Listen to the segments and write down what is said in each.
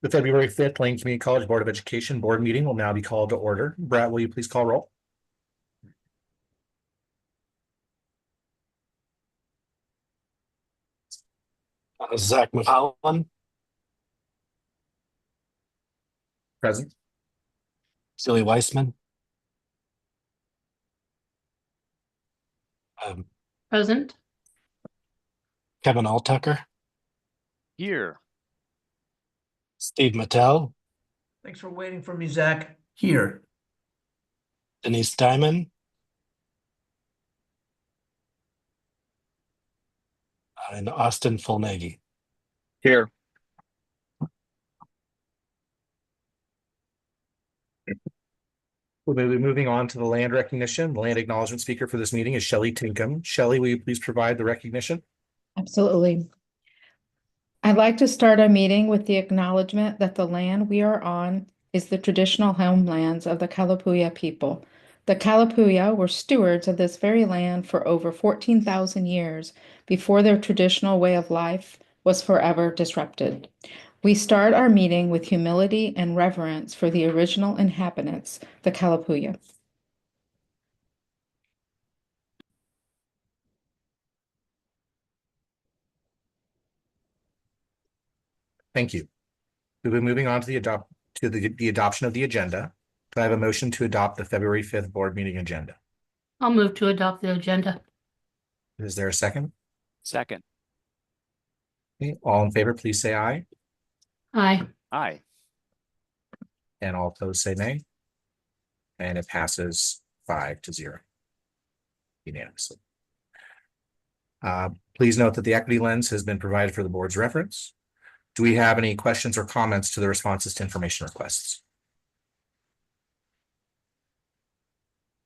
The February 5th Lane Community College Board of Education Board meeting will now be called to order. Brett, will you please call roll? Zach McCollum, Present. Silly Weissman, Present. Kevin Alltucker, Here. Steve Mattel, Thanks for waiting for me, Zach. Here. Denise Diamond, and Austin Fulnagi. Here. We'll be moving on to the land recognition. The land acknowledgement speaker for this meeting is Shelley Tinkham. Shelley, will you please provide the recognition? Absolutely. I'd like to start our meeting with the acknowledgement that the land we are on is the traditional homelands of the Kalapuya people. The Kalapuya were stewards of this very land for over 14,000 years before their traditional way of life was forever disrupted. We start our meeting with humility and reverence for the original inhabitants, the Kalapuya. Thank you. We'll be moving on to the adoption of the agenda. Do I have a motion to adopt the February 5th board meeting agenda? I'll move to adopt the agenda. Is there a second? Second. Okay, all in favor, please say aye. Aye. Aye. And all opposed say nay. And it passes 5-0 unanimously. Please note that the equity lens has been provided for the board's reference. Do we have any questions or comments to the responses to information requests?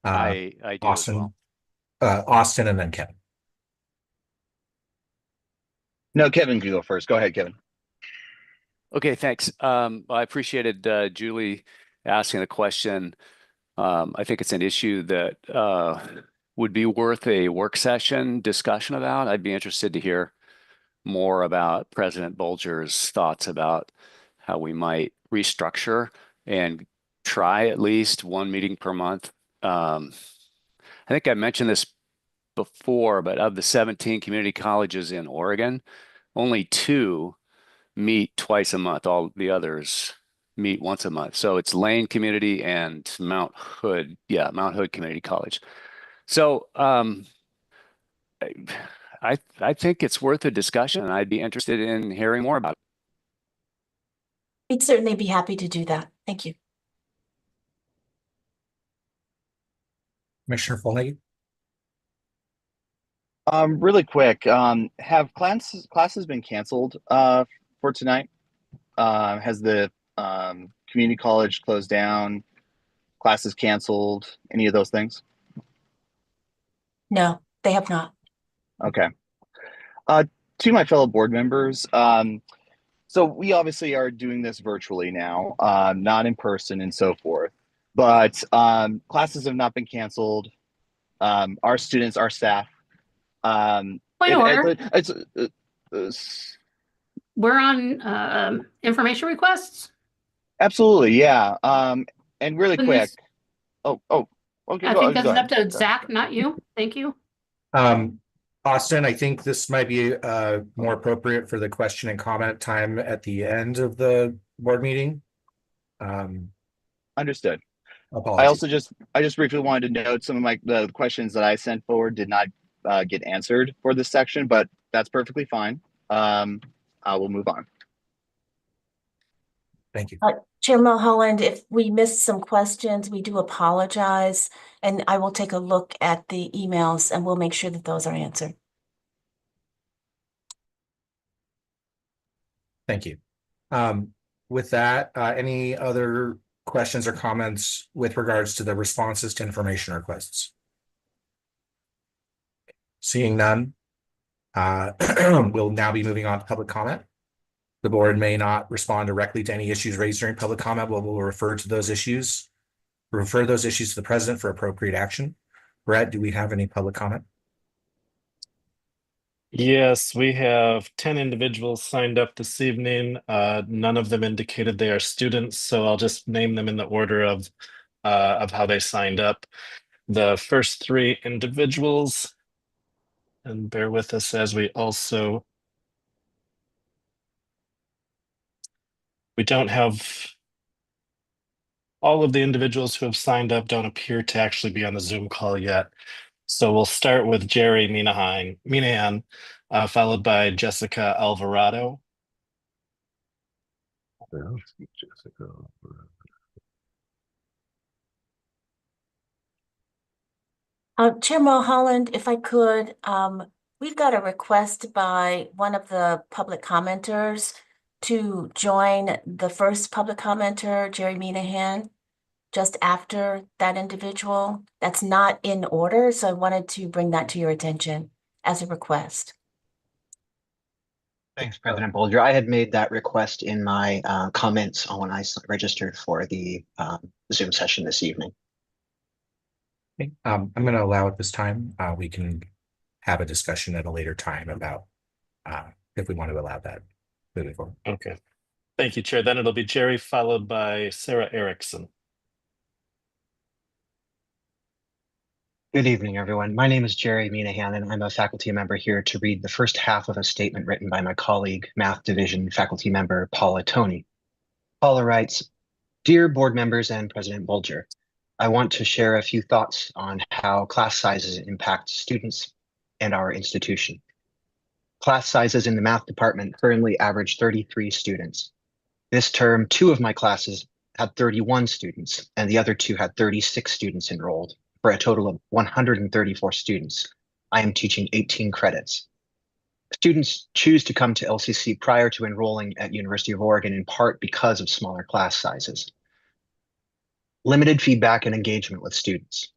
I do Austin, as well. Austin, and then Kevin. No, Kevin can go first. Go ahead, Kevin. Okay, thanks. I appreciated Julie asking the question. I think it's an issue that would be worth a work session discussion about. I'd be interested to hear more about President Bolger's thoughts about how we might restructure and try at least one meeting per month. I think I mentioned this before, but of the 17 community colleges in Oregon, only 2 meet twice a month. All the others meet once a month. So it's Lane Community and Mount Hood. Yeah, Mount Hood Community College. So I think it's worth a discussion, and I'd be interested in hearing more about it. We'd certainly be happy to do that. Thank you. Commissioner Fulnagi? Really quick, have classes been canceled for tonight? Has the community college closed down, classes canceled, any of those things? No, they have not. Okay. To my fellow board members, so we obviously are doing this virtually now, not in person and so forth, but classes have not been canceled. Our students, our staff. Point of order. We're on information requests. Absolutely, yeah. And really quick. Okay. I think that's up to Zach, not you. Thank you. Austin, I think this might be more appropriate for the question and comment time at the end of the board meeting. Understood. Apologies. I just briefly wanted to note some of the questions that I sent forward did not get answered for this section, but that's perfectly fine. I will move on. Thank you. Chair Mulholland, if we missed some questions, we do apologize, and I will take a look at the emails and we'll make sure that those are answered. Thank you. With that, any other questions or comments with regards to the responses to information requests? Seeing none, we'll now be moving on to public comment. The board may not respond directly to any issues raised during public comment, but we'll refer those issues to the president for appropriate action. Brett, do we have any public comment? Yes, we have 10 individuals signed up this evening. None of them indicated they are students, so I'll just name them in the order of how they signed up. The first 3 individuals, and bear with us as we don't have all of the individuals who have signed up don't appear to actually be on the Zoom call yet. So we'll start with Jerry Minahan, followed by Jessica Alvarado. Chair Mulholland, if I could, we've got a request by one of the public commenters to join the first public commenter, Jerry Minahan, just after that individual. That's not in order, so I wanted to bring that to your attention as a request. Thanks, President Bolger. I had made that request in my comments when I registered for the Zoom session this evening. Okay. I'm going to allow it this time. We can have a discussion at a later time about if we want to allow that moving forward. Okay. Thank you, Chair. Then it'll be Jerry, followed by Sarah Erickson. Good evening, everyone. My name is Jerry Minahan, and I'm a faculty member here to read the first half of a statement written by my colleague, Math Division faculty member Paula Toney. Paula writes, "Dear board members and President Bolger, I want to share a few thoughts on how class sizes impact students and our institution. Class sizes in the math department currently average 33 students. This term, 2 of my classes had 31 students, and the other 2 had 36 students enrolled, for a total of 134 students. I am teaching 18 credits. Students choose to come to LCC prior to enrolling at University of Oregon in part because of smaller class sizes. Limited feedback and engagement with students.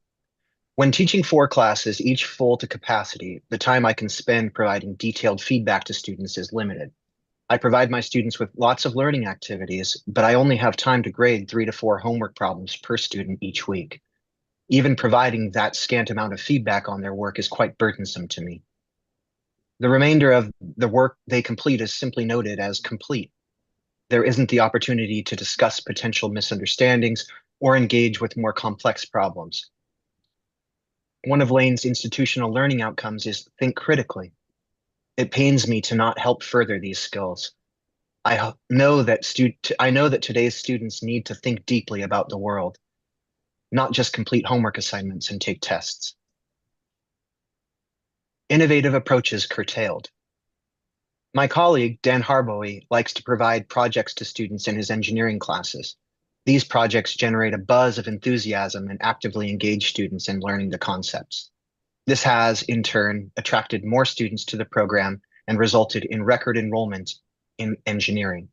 When teaching 4 classes, each full to capacity, the time I can spend providing detailed feedback to students is limited. I provide my students with lots of learning activities, but I only have time to grade 3 to 4 homework problems per student each week. Even providing that scant amount of feedback on their work is quite burdensome to me. The remainder of the work they complete is simply noted as complete. There isn't the opportunity to discuss potential misunderstandings or engage with more complex problems. One of Lane's institutional learning outcomes is think critically. It pains me to not help further these skills. I know that today's students need to think deeply about the world, not just complete homework assignments and take tests. Innovative approaches curtailed. My colleague, Dan Harboe, likes to provide projects to students in his engineering classes. These projects generate a buzz of enthusiasm and actively engage students in learning the concepts. This has, in turn, attracted more students to the program and resulted in record enrollment in engineering.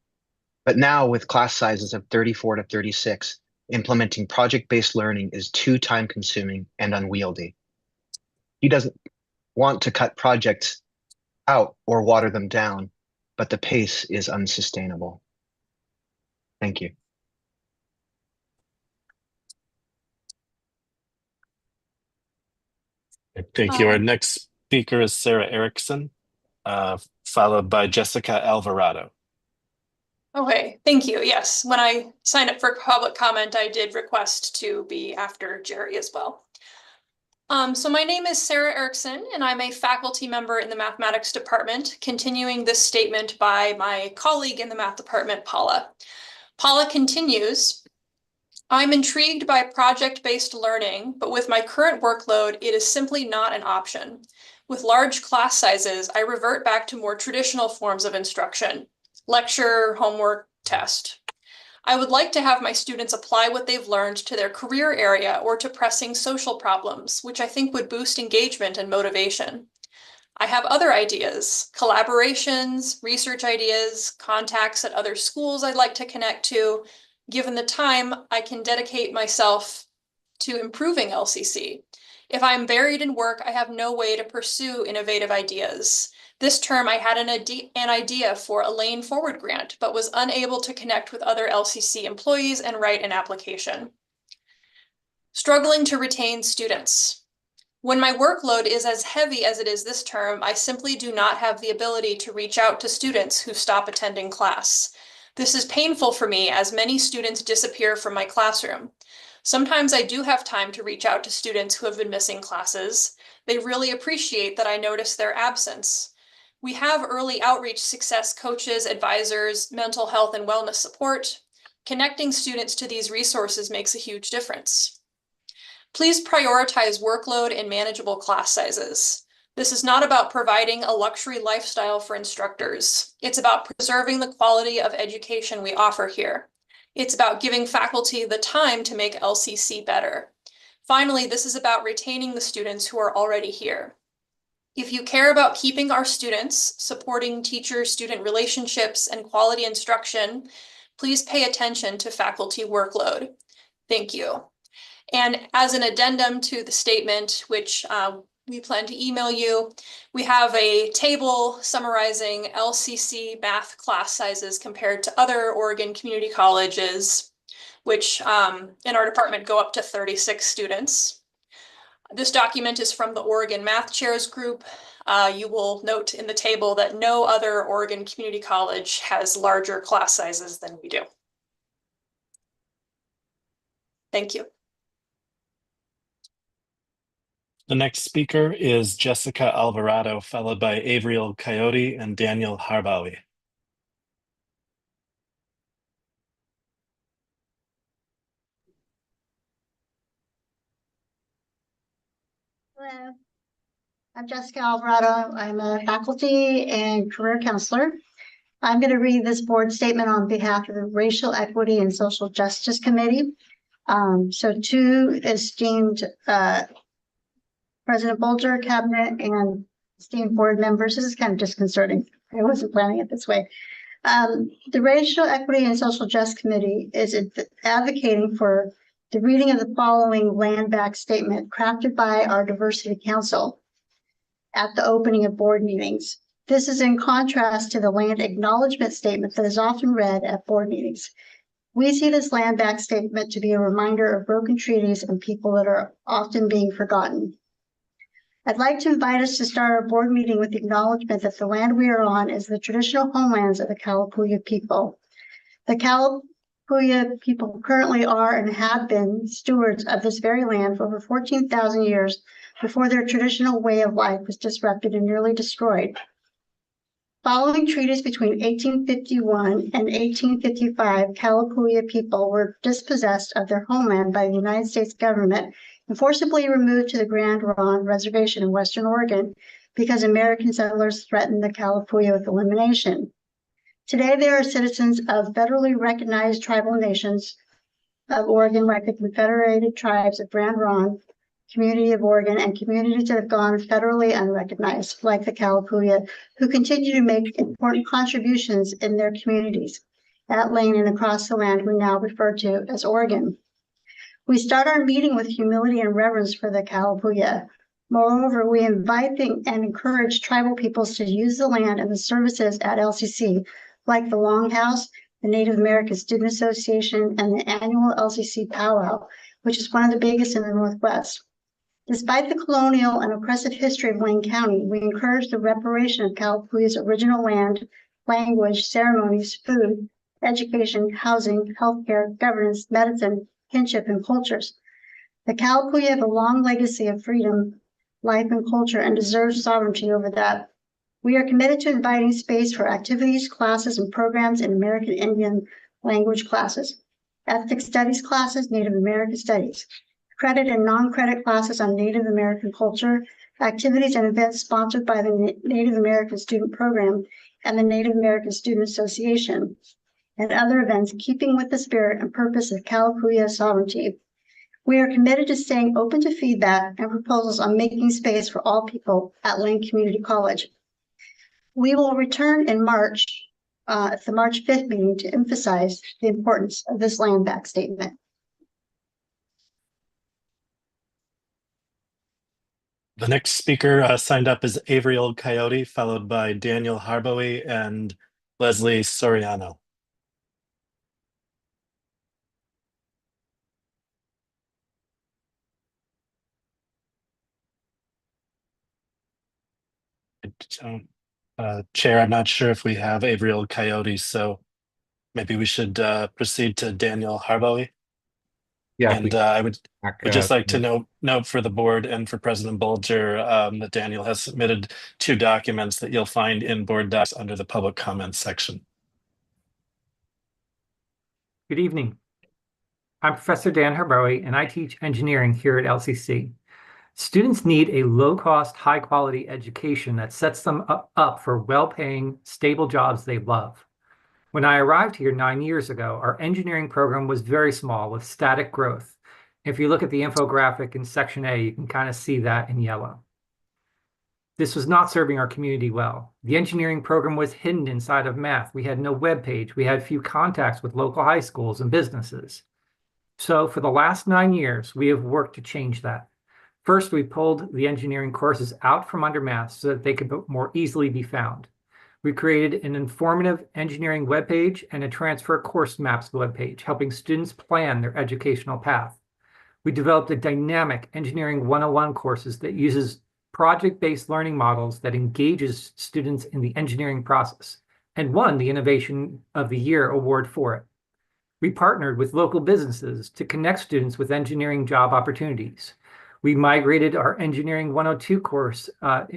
But now, with class sizes of 34 to 36, implementing project-based learning is too time-consuming and unwieldy. He doesn't want to cut projects out or water them down, but the pace is unsustainable. Thank you. Thank you. Our next speaker is Sarah Erickson, followed by Jessica Alvarado. Okay, thank you. Yes, when I signed up for public comment, I did request to be after Jerry as well. So my name is Sarah Erickson, and I'm a faculty member in the mathematics department, continuing this statement by my colleague in the math department, Paula. Paula continues, I'm intrigued by project-based learning, but with my current workload, it is simply not an option. With large class sizes, I revert back to more traditional forms of instruction, lecture, homework, test. I would like to have my students apply what they've learned to their career area or to pressing social problems, which I think would boost engagement and motivation. I have other ideas, collaborations, research ideas, contacts at other schools I'd like to connect to. Given the time, I can dedicate myself to improving LCC. If I'm buried in work, I have no way to pursue innovative ideas. This term, I had an idea for a Lane Forward grant, but was unable to connect with other LCC employees and write an application. Struggling to retain students. When my workload is as heavy as it is this term, I simply do not have the ability to reach out to students who stop attending class. This is painful for me as many students disappear from my classroom. Sometimes I do have time to reach out to students who have been missing classes. They really appreciate that I notice their absence. We have early outreach success coaches, advisors, mental health and wellness support. Connecting students to these resources makes a huge difference. Please prioritize workload and manageable class sizes. This is not about providing a luxury lifestyle for instructors. It's about preserving the quality of education we offer here. It's about giving faculty the time to make LCC better. Finally, this is about retaining the students who are already here. If you care about keeping our students, supporting teacher-student relationships and quality instruction, please pay attention to faculty workload. Thank you. And as an addendum to the statement, which we plan to email you, we have a table summarizing LCC math class sizes compared to other Oregon community colleges, which in our department go up to 36 students. This document is from the Oregon Math Chairs Group. You will note in the table that no other Oregon community college has larger class sizes than we do. Thank you. The next speaker is Jessica Alvarado, followed by Avriel Coyote and Daniel Harbawi. Hello, I'm Jessica Alvarado. I'm a faculty and career counselor. I'm going to read this board statement on behalf of the Racial Equity and Social Justice Committee. So two esteemed President Bolger, Cabinet, and esteemed board members. This is kind of disconcerting. I wasn't planning it this way. The Racial Equity and Social Justice Committee is advocating for the reading of the following land back statement crafted by our Diversity Council at the opening of board meetings. This is in contrast to the land acknowledgement statement that is often read at board meetings. We see this land back statement to be a reminder of broken treaties and people that are often being forgotten. I'd like to invite us to start our board meeting with the acknowledgement that the land we are on is the traditional homelands of the Kalapuya people. The Kalapuya people currently are and have been stewards of this very land for over 14,000 years before their traditional way of life was disrupted and nearly destroyed. Following treaties between 1851 and 1855, Kalapuya people were dispossessed of their homeland by the United States government and forcibly removed to the Grand Ronde Reservation in Western Oregon because American settlers threatened the Kalapuya with elimination. Today, they are citizens of federally recognized tribal nations of Oregon, like the Confederated Tribes of Grand Ronde, Community of Oregon, and communities that have gone federally unrecognized, like the Kalapuya, who continue to make important contributions in their communities at Lane and across the land we now refer to as Oregon. We start our meeting with humility and reverence for the Kalapuya. Moreover, we invite and encourage tribal peoples to use the land and the services at LCC, like the Longhouse, the Native American Student Association, and the annual LCC Powwow, which is one of the biggest in the Northwest. Despite the colonial and oppressive history of Lane County, we encourage the reparation of Kalapuya's original land, language, ceremonies, food, education, housing, healthcare, governance, medicine, kinship, and cultures. The Kalapuya have a long legacy of freedom, life, and culture and deserve sovereignty over that. We are committed to inviting space for activities, classes, and programs in American Indian language classes, ethnic studies classes, Native American studies, credit and non-credit classes on Native American culture, activities and events sponsored by the Native American Student Program and the Native American Student Association, and other events keeping with the spirit and purpose of Kalapuya sovereignty. We are committed to staying open to feedback and proposals on making space for all people at Lane Community College. We will return in March, at the March 5th meeting, to emphasize the importance of this land back statement. The next speaker signed up is Avriel Coyote, followed by Daniel Harbawi and Leslie Soriano. Chair, I'm not sure if we have Avriel Coyote, so maybe we should proceed to Daniel Harbawi. Yeah. And I would just like to note for the board and for President Bolger that Daniel has submitted 2 documents that you'll find in board docs under the public comments section. Good evening. I'm Professor Dan Harbawi, and I teach engineering here at LCC. Students need a low-cost, high-quality education that sets them up for well-paying, stable jobs they love. When I arrived here 9 years ago, our engineering program was very small with static growth. If you look at the infographic in section A, you can kind of see that in yellow. This was not serving our community well. The engineering program was hidden inside of math. We had no web page. We had few contacts with local high schools and businesses. So for the last 9 years, we have worked to change that. First, we pulled the engineering courses out from under math so that they could more easily be found. We created an informative engineering webpage and a transfer course maps webpage, helping students plan their educational path. We developed a dynamic Engineering 101 courses that uses project-based learning models that engages students in the engineering process and won the Innovation of the Year award for it. We partnered with local businesses to connect students with engineering job opportunities. We migrated our Engineering 102 course,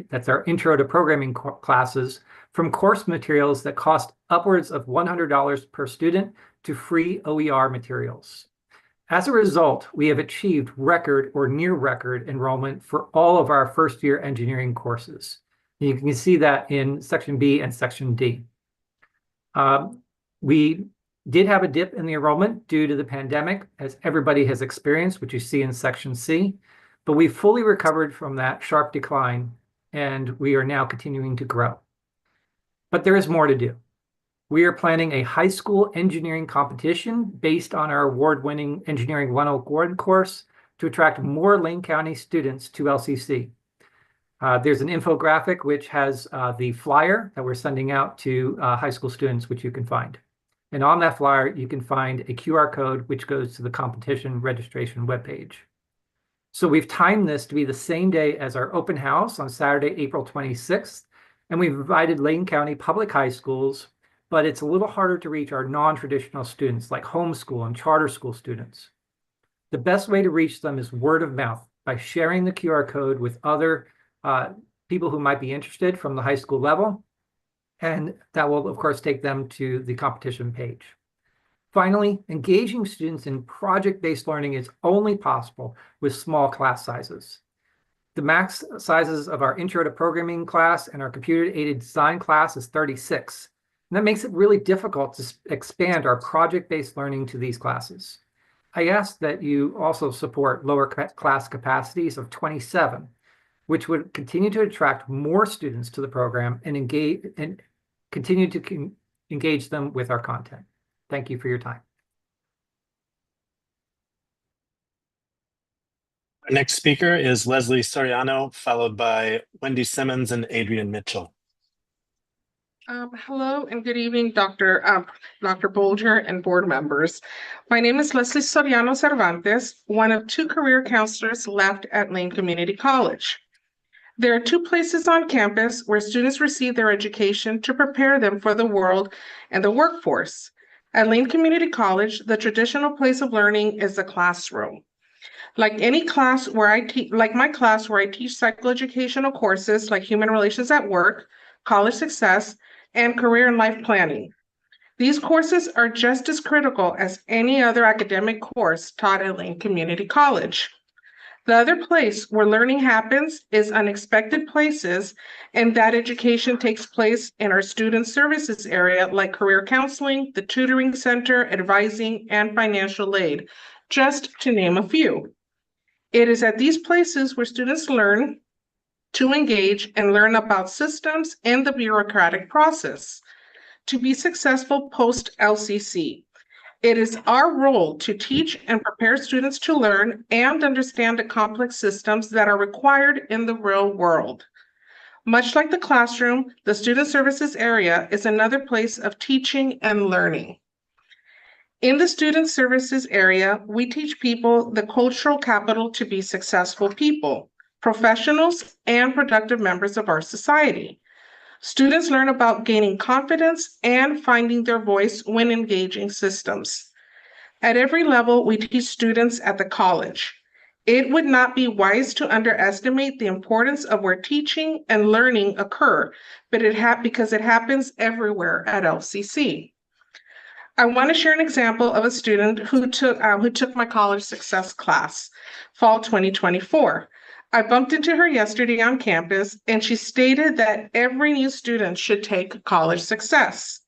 that's our Intro to Programming classes, from course materials that cost upwards of $100 per student to free OER materials. As a result, we have achieved record or near record enrollment for all of our first-year engineering courses. You can see that in section B and section D. We did have a dip in the enrollment due to the pandemic, as everybody has experienced, which you see in section C, but we fully recovered from that sharp decline, and we are now continuing to grow. But there is more to do. We are planning a high school engineering competition based on our award-winning Engineering 101 course to attract more Lane County students to LCC. There's an infographic which has the flyer that we're sending out to high school students, which you can find. And on that flyer, you can find a QR code which goes to the competition registration webpage. So we've timed this to be the same day as our open house on Saturday, April 26th. And we've invited Lane County public high schools, but it's a little harder to reach our non-traditional students like homeschool and charter school students. The best way to reach them is word of mouth by sharing the QR code with other people who might be interested from the high school level. And that will, of course, take them to the competition page. Finally, engaging students in project-based learning is only possible with small class sizes. The max sizes of our Intro to Programming class and our Computer-Aided Design class is 36. And that makes it really difficult to expand our project-based learning to these classes. I ask that you also support lower class capacities of 27, which would continue to attract more students to the program and continue to engage them with our content. Thank you for your time. Our next speaker is Leslie Soriano, followed by Wendy Simmons and Adrian Mitchell. Hello and good evening, Dr. Bolger and board members. My name is Leslie Soriano Cervantes, one of 2 career counselors left at Lane Community College. There are 2 places on campus where students receive their education to prepare them for the world and the workforce. At Lane Community College, the traditional place of learning is the classroom. Like any class where I teach, like my class where I teach psychoeducational courses like Human Relations at Work, College Success, and Career and Life Planning. These courses are just as critical as any other academic course taught at Lane Community College. The other place where learning happens is unexpected places, and that education takes place in our student services area like career counseling, the tutoring center, advising, and financial aid, just to name a few. It is at these places where students learn to engage and learn about systems and the bureaucratic process to be successful post-LCC. It is our role to teach and prepare students to learn and understand the complex systems that are required in the real world. Much like the classroom, the student services area is another place of teaching and learning. In the student services area, we teach people the cultural capital to be successful people, professionals, and productive members of our society. Students learn about gaining confidence and finding their voice when engaging systems. At every level, we teach students at the college. It would not be wise to underestimate the importance of where teaching and learning occur, but because it happens everywhere at LCC. I want to share an example of a student who took my college success class, fall 2024. I bumped into her yesterday on campus, and she stated that every new student should take college success.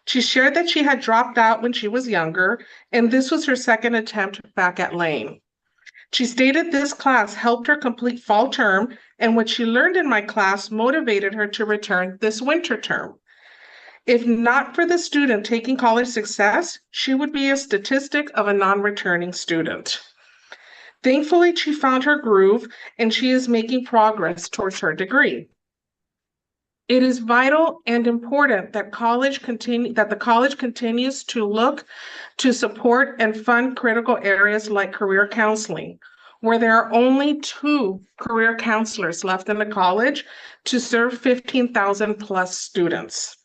She shared that she had dropped out when she was younger, and this was her second attempt back at Lane. She stated this class helped her complete fall term, and what she learned in my class motivated her to return this winter term. If not for the student taking college success, she would be a statistic of a non-returning student. Thankfully, she found her groove, and she is making progress towards her degree. It is vital and important that the college continues to look to support and fund critical areas like career counseling, where there are only 2 career counselors left in the college to serve 15,000 plus students.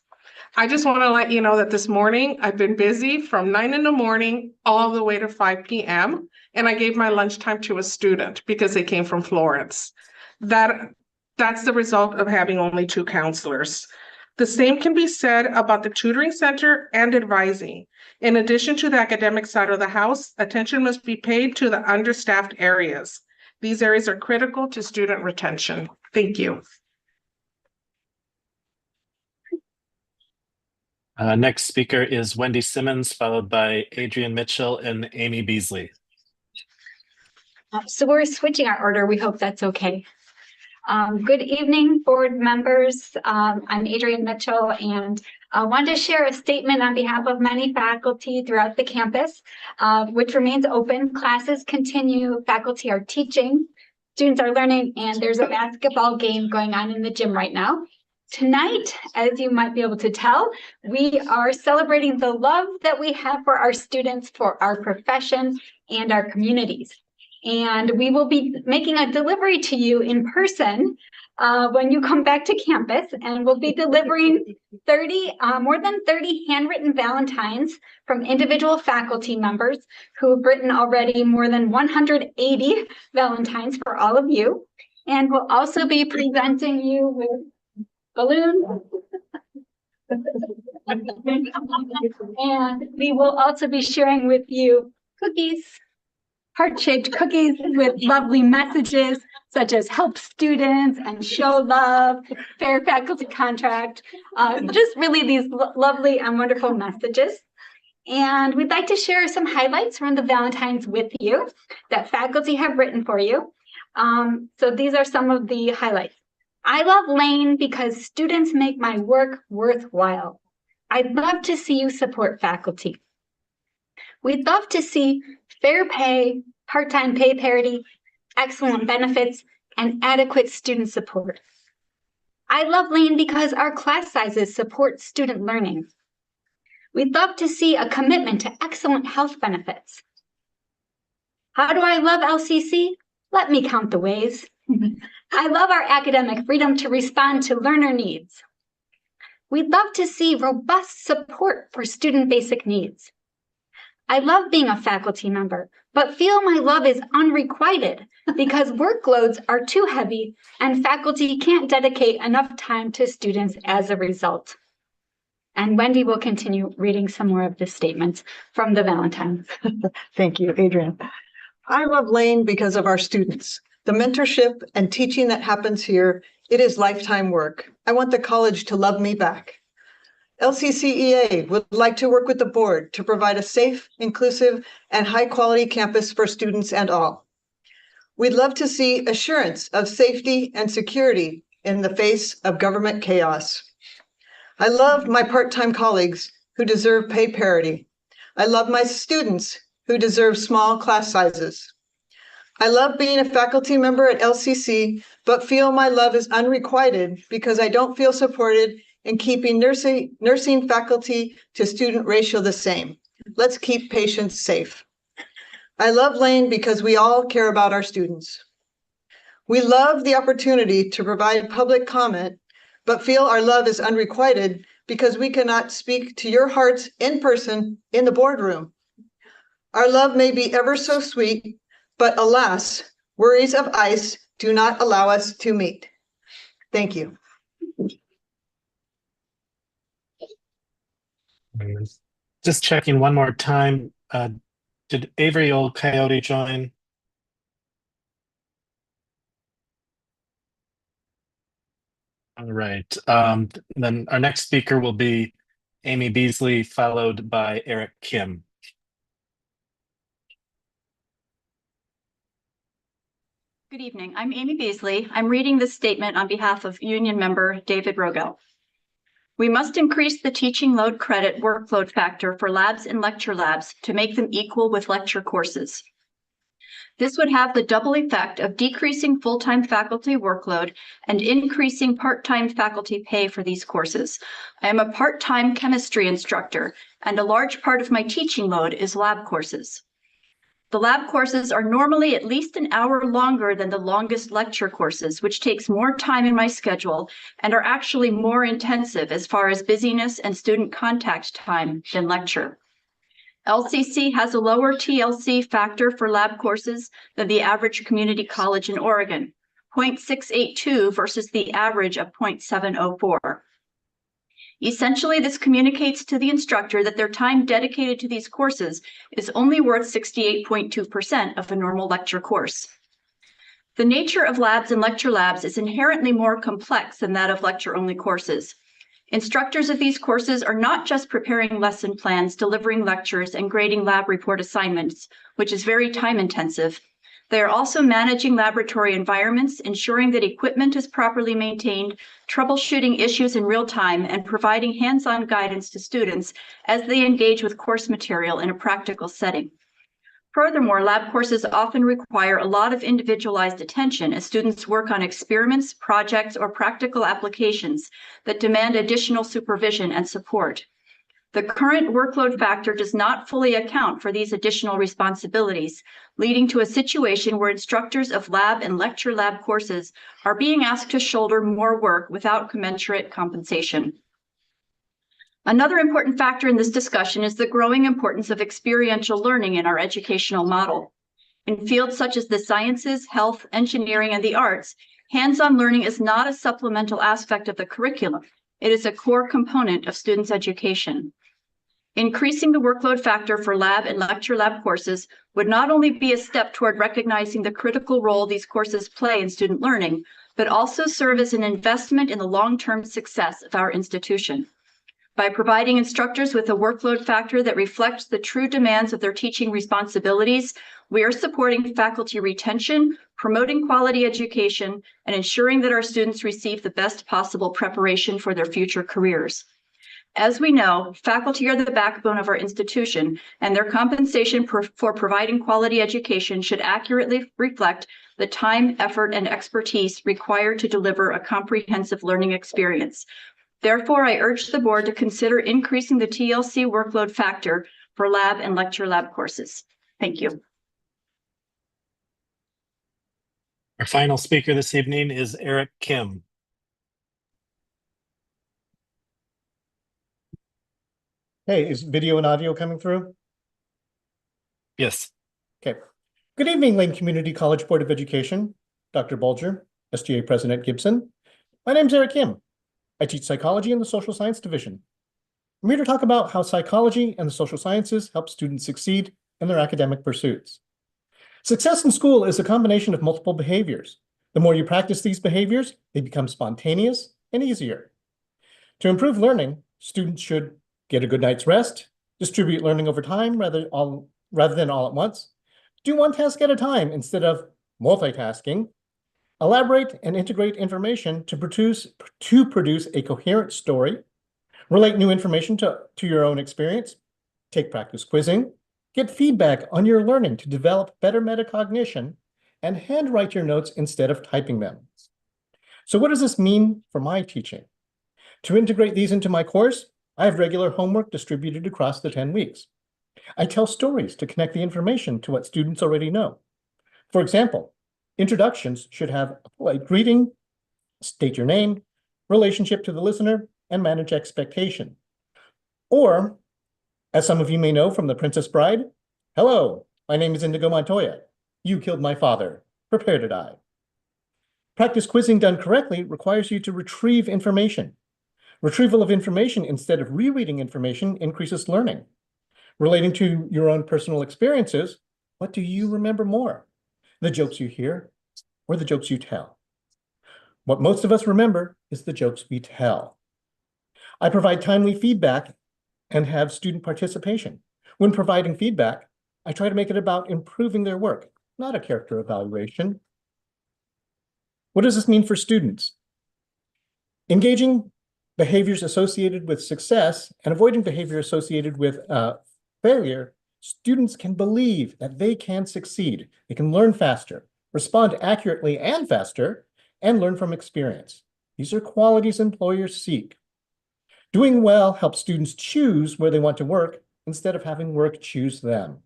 I just want to let you know that this morning I've been busy from 9 in the morning all the way to 5 p.m. and I gave my lunchtime to a student because they came from Florence. That's the result of having only 2 counselors. The same can be said about the tutoring center and advising. In addition to the academic side of the house, attention must be paid to the understaffed areas. These areas are critical to student retention. Thank you. Next speaker is Wendy Simmons, followed by Adrian Mitchell and Amy Beasley. So we're switching our order. We hope that's okay. Good evening, board members. I'm Adrian Mitchell, and I wanted to share a statement on behalf of many faculty throughout the campus, which remains open. Classes continue, faculty are teaching, students are learning, and there's a basketball game going on in the gym right now. Tonight, as you might be able to tell, we are celebrating the love that we have for our students, for our profession, and our communities. And we will be making a delivery to you in person when you come back to campus, and we'll be delivering more than 30 handwritten Valentines from individual faculty members who have written already more than 180 Valentines for all of you. And we'll also be presenting you with balloons. And we will also be sharing with you cookies, heart-shaped cookies with lovely messages such as help students and show love, fair faculty contract, just really these lovely and wonderful messages. And we'd like to share some highlights from the Valentines with you that faculty have written for you. So these are some of the highlights. I love Lane because students make my work worthwhile. I'd love to see you support faculty. We'd love to see fair pay, part-time pay parity, excellent benefits, and adequate student support. I love Lane because our class sizes support student learning. We'd love to see a commitment to excellent health benefits. How do I love LCC? Let me count the ways. I love our academic freedom to respond to learner needs. We'd love to see robust support for student basic needs. I love being a faculty member, but feel my love is unrequited because workloads are too heavy and faculty can't dedicate enough time to students as a result. And Wendy will continue reading some more of the statements from the Valentines. Thank you, Adrian. I love Lane because of our students. The mentorship and teaching that happens here, it is lifetime work. I want the college to love me back. LCCEA would like to work with the board to provide a safe, inclusive, and high-quality campus for students and all. We'd love to see assurance of safety and security in the face of government chaos. I love my part-time colleagues who deserve pay parity. I love my students who deserve small class sizes. I love being a faculty member at LCC, but feel my love is unrequited because I don't feel supported in keeping nursing faculty to student ratio the same. Let's keep patients safe. I love Lane because we all care about our students. We love the opportunity to provide public comment, but feel our love is unrequited because we cannot speak to your hearts in person in the boardroom. Our love may be ever so sweet, but alas, worries of ice do not allow us to meet. Thank you. Just checking one more time. Did Avery Old Coyote join? All right. Then our next speaker will be Amy Beasley, followed by Eric Kim. Good evening. I'm Amy Beasley. I'm reading this statement on behalf of union member David Rogel. We must increase the teaching load credit workload factor for labs and lecture labs to make them equal with lecture courses. This would have the double effect of decreasing full-time faculty workload and increasing part-time faculty pay for these courses. I am a part-time chemistry instructor, and a large part of my teaching load is lab courses. The lab courses are normally at least an hour longer than the longest lecture courses, which takes more time in my schedule and are actually more intensive as far as busyness and student contact time than lecture. LCC has a lower TLC factor for lab courses than the average community college in Oregon, 0.682 versus the average of 0.704. Essentially, this communicates to the instructor that their time dedicated to these courses is only worth 68.2% of a normal lecture course. The nature of labs and lecture labs is inherently more complex than that of lecture-only courses. Instructors of these courses are not just preparing lesson plans, delivering lectures, and grading lab report assignments, which is very time-intensive. They are also managing laboratory environments, ensuring that equipment is properly maintained, troubleshooting issues in real time, and providing hands-on guidance to students as they engage with course material in a practical setting. Furthermore, lab courses often require a lot of individualized attention as students work on experiments, projects, or practical applications that demand additional supervision and support. The current workload factor does not fully account for these additional responsibilities, leading to a situation where instructors of lab and lecture lab courses are being asked to shoulder more work without commensurate compensation. Another important factor in this discussion is the growing importance of experiential learning in our educational model. In fields such as the sciences, health, engineering, and the arts, hands-on learning is not a supplemental aspect of the curriculum. It is a core component of students' education. Increasing the workload factor for lab and lecture lab courses would not only be a step toward recognizing the critical role these courses play in student learning, but also serve as an investment in the long-term success of our institution. By providing instructors with a workload factor that reflects the true demands of their teaching responsibilities, we are supporting faculty retention, promoting quality education, and ensuring that our students receive the best possible preparation for their future careers. As we know, faculty are the backbone of our institution, and their compensation for providing quality education should accurately reflect the time, effort, and expertise required to deliver a comprehensive learning experience. Therefore, I urge the board to consider increasing the TLC workload factor for lab and lecture lab courses. Thank you. Our final speaker this evening is Eric Kim. Hey, is video and audio coming through? Yes. Okay. Good evening, Lane Community College Board of Education, Dr. Bulger, SGA President Gibson. My name's Eric Kim. I teach psychology in the social science division. I'm here to talk about how psychology and the social sciences help students succeed in their academic pursuits. Success in school is a combination of multiple behaviors. The more you practice these behaviors, they become spontaneous and easier. To improve learning, students should get a good night's rest, distribute learning over time rather than all at once, do one task at a time instead of multitasking, elaborate and integrate information to produce a coherent story, relate new information to your own experience, take practice quizzing, get feedback on your learning to develop better metacognition, and handwrite your notes instead of typing them. So what does this mean for my teaching? To integrate these into my course, I have regular homework distributed across the 10 weeks. I tell stories to connect the information to what students already know. For example, introductions should have a polite greeting, state your name, relationship to the listener, and manage expectation. Or, as some of you may know from The Princess Bride, hello, my name is Indigo Montoya. You killed my father. Prepare to die. Practice quizzing done correctly requires you to retrieve information. Retrieval of information instead of rereading information increases learning. Relating to your own personal experiences, what do you remember more? The jokes you hear or the jokes you tell? What most of us remember is the jokes we tell. I provide timely feedback and have student participation. When providing feedback, I try to make it about improving their work, not a character evaluation. What does this mean for students? Engaging behaviors associated with success and avoiding behavior associated with failure, students can believe that they can succeed. They can learn faster, respond accurately and faster, and learn from experience. These are qualities employers seek. Doing well helps students choose where they want to work instead of having work choose them.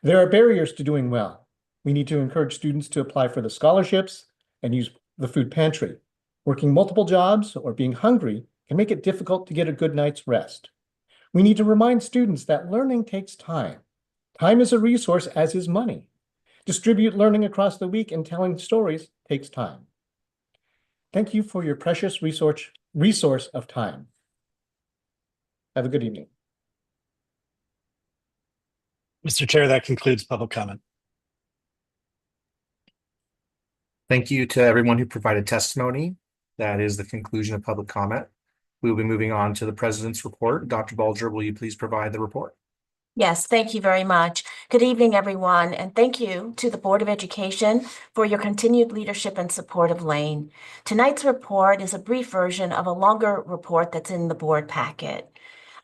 There are barriers to doing well. We need to encourage students to apply for the scholarships and use the food pantry. Working multiple jobs or being hungry can make it difficult to get a good night's rest. We need to remind students that learning takes time. Time is a resource, as is money. Distribute learning across the week, and telling stories takes time. Thank you for your precious resource of time. Have a good evening. Mr. Chair, that concludes public comment. Thank you to everyone who provided testimony. That is the conclusion of public comment. We will be moving on to the president's report. Dr. Bulger, will you please provide the report? Yes, thank you very much. Good evening, everyone, and thank you to the Board of Education for your continued leadership and support of Lane. Tonight's report is a brief version of a longer report that's in the board packet.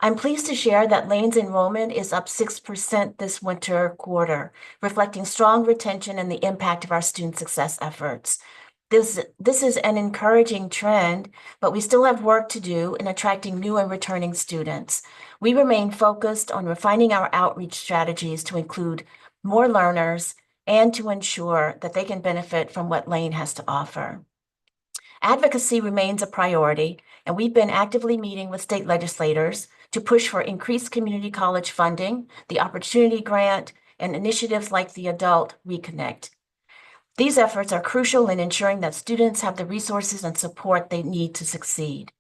I'm pleased to share that Lane's enrollment is up 6% this winter quarter, reflecting strong retention and the impact of our student success efforts. This is an encouraging trend, but we still have work to do in attracting new and returning students. We remain focused on refining our outreach strategies to include more learners and to ensure that they can benefit from what Lane has to offer. Advocacy remains a priority, and we've been actively meeting with state legislators to push for increased community college funding, the Opportunity Grant, and initiatives like the Adult Reconnect. These efforts are crucial in ensuring that students have the resources and support they need to succeed.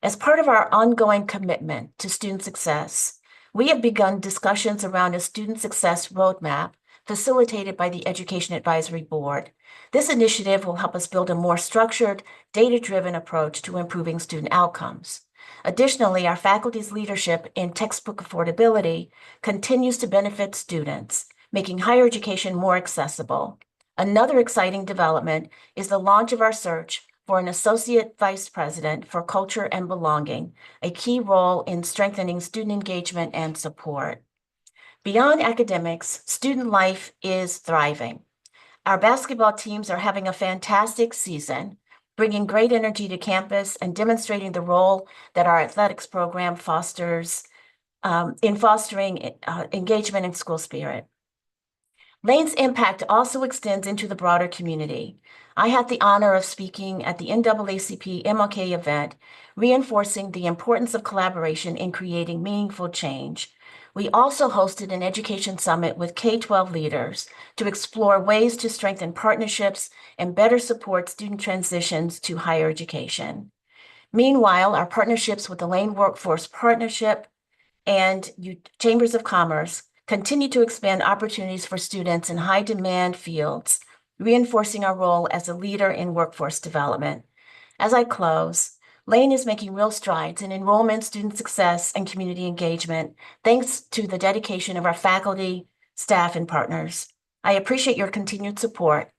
As part of our ongoing commitment to student success, we have begun discussions around a student success roadmap facilitated by the Education Advisory Board. This initiative will help us build a more structured, data-driven approach to improving student outcomes. Additionally, our faculty's leadership in textbook affordability continues to benefit students, making higher education more accessible. Another exciting development is the launch of our search for an Associate Vice President for Culture and Belonging, a key role in strengthening student engagement and support. Beyond academics, student life is thriving. Our basketball teams are having a fantastic season, bringing great energy to campus and demonstrating the role that our athletics program fosters in fostering engagement and school spirit. Lane's impact also extends into the broader community. I had the honor of speaking at the NAACP MLK event, reinforcing the importance of collaboration in creating meaningful change. We also hosted an education summit with K-12 leaders to explore ways to strengthen partnerships and better support student transitions to higher education. Meanwhile, our partnerships with the Lane Workforce Partnership and Chambers of Commerce continue to expand opportunities for students in high-demand fields, reinforcing our role as a leader in workforce development. As I close, Lane is making real strides in enrollment, student success, and community engagement, thanks to the dedication of our faculty, staff, and partners. I appreciate your continued support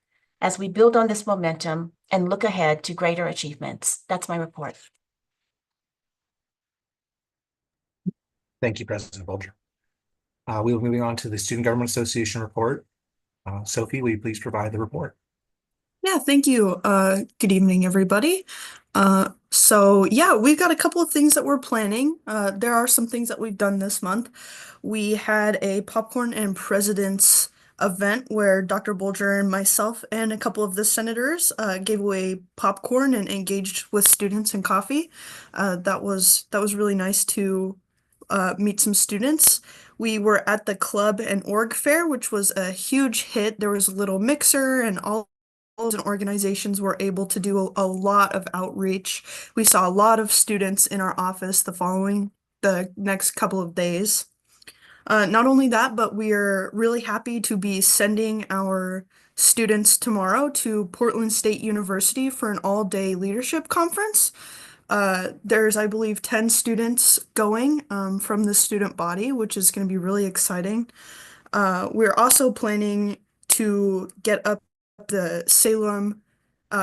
as we build on this momentum and look ahead to greater achievements. That's my report. Thank you, President Bulger. We will be moving on to the Student Government Association report. Sophie, will you please provide the report? Yeah, thank you. Good evening, everybody. So yeah, we've got a couple of things that we're planning. There are some things that we've done this month. We had a popcorn and presidents event where Dr. Bolger and myself and a couple of the senators gave away popcorn and engaged with students and coffee. That was really nice to meet some students. We were at the club and org fair, which was a huge hit. There was a little mixer, and all and organizations were able to do a lot of outreach. We saw a lot of students in our office the next couple of days. Not only that, but we are really happy to be sending our students tomorrow to Portland State University for an all-day leadership conference. There's, I believe, 10 students going from the student body, which is going to be really exciting. We're also planning to get up the Salem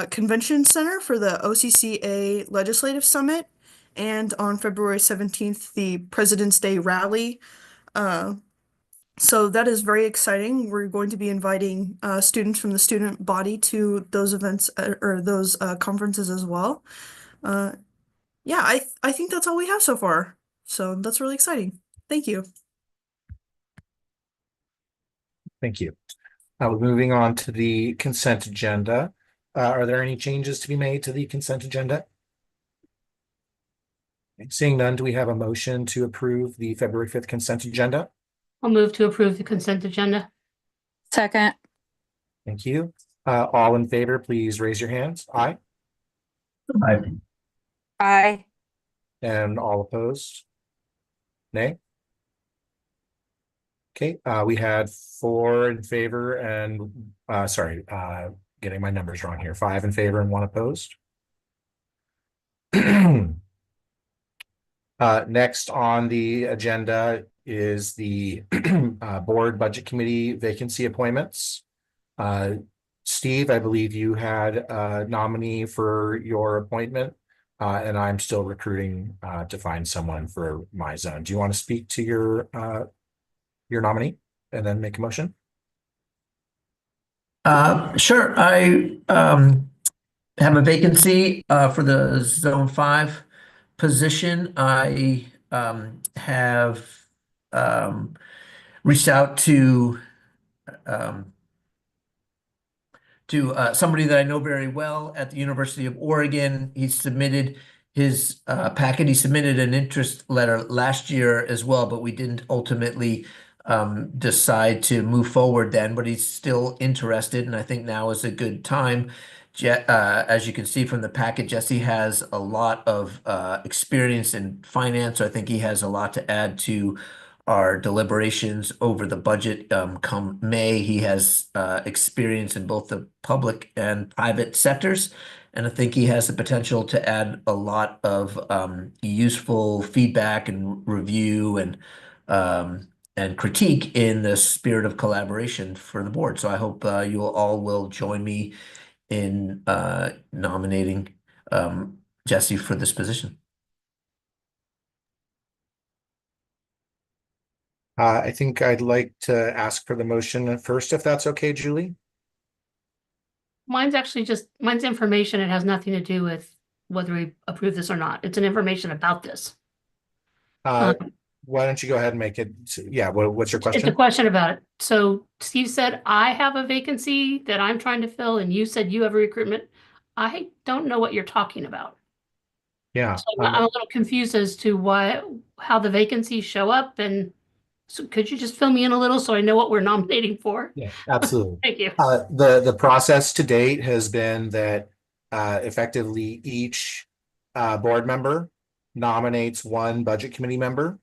Convention Center for the OCCA Legislative Summit, and on February 17th, the President's Day Rally. So that is very exciting. We're going to be inviting students from the student body to those events or those conferences as well. Yeah, I think that's all we have so far. So that's really exciting. Thank you. Thank you. Moving on to the consent agenda. Are there any changes to be made to the consent agenda? Seeing none, do we have a motion to approve the February 5th consent agenda? I'll move to approve the consent agenda. Second. Thank you. All in favor, please raise your hands. Aye. Aye. Aye. And all opposed? Nay? Okay, we had 4 in favor and, getting my numbers wrong here. 5 in favor and 1 opposed. Next on the agenda is the Board Budget Committee vacancy appointments. Steve, I believe you had a nominee for your appointment, and I'm still recruiting to find someone for my zone. Do you want to speak to your nominee and then make a motion? Sure. I have a vacancy for the Zone 5 position. I have reached out to somebody that I know very well at the University of Oregon. He submitted his packet. He submitted an interest letter last year as well, but we didn't ultimately decide to move forward then, but he's still interested, and I think now is a good time. As you can see from the packet, Jesse has a lot of experience in finance, so I think he has a lot to add to our deliberations over the budget come May. He has experience in both the public and private sectors, and I think he has the potential to add a lot of useful feedback and review and critique in the spirit of collaboration for the board. So I hope you all will join me in nominating Jesse for this position. I think I'd like to ask for the motion first, if that's okay, Julie. Mine's actually mine's information. It has nothing to do with whether we approve this or not. It's an information about this. Why don't you go ahead and make it? Yeah, what's your question? It's a question about it. So Steve said, I have a vacancy that I'm trying to fill, and you said you have a recruitment. I don't know what you're talking about. Yeah. So I'm a little confused as to how the vacancies show up, and so could you just fill me in a little so I know what we're nominating for? Yeah, absolutely. Thank you. The process to date has been that effectively each board member nominates one budget committee member,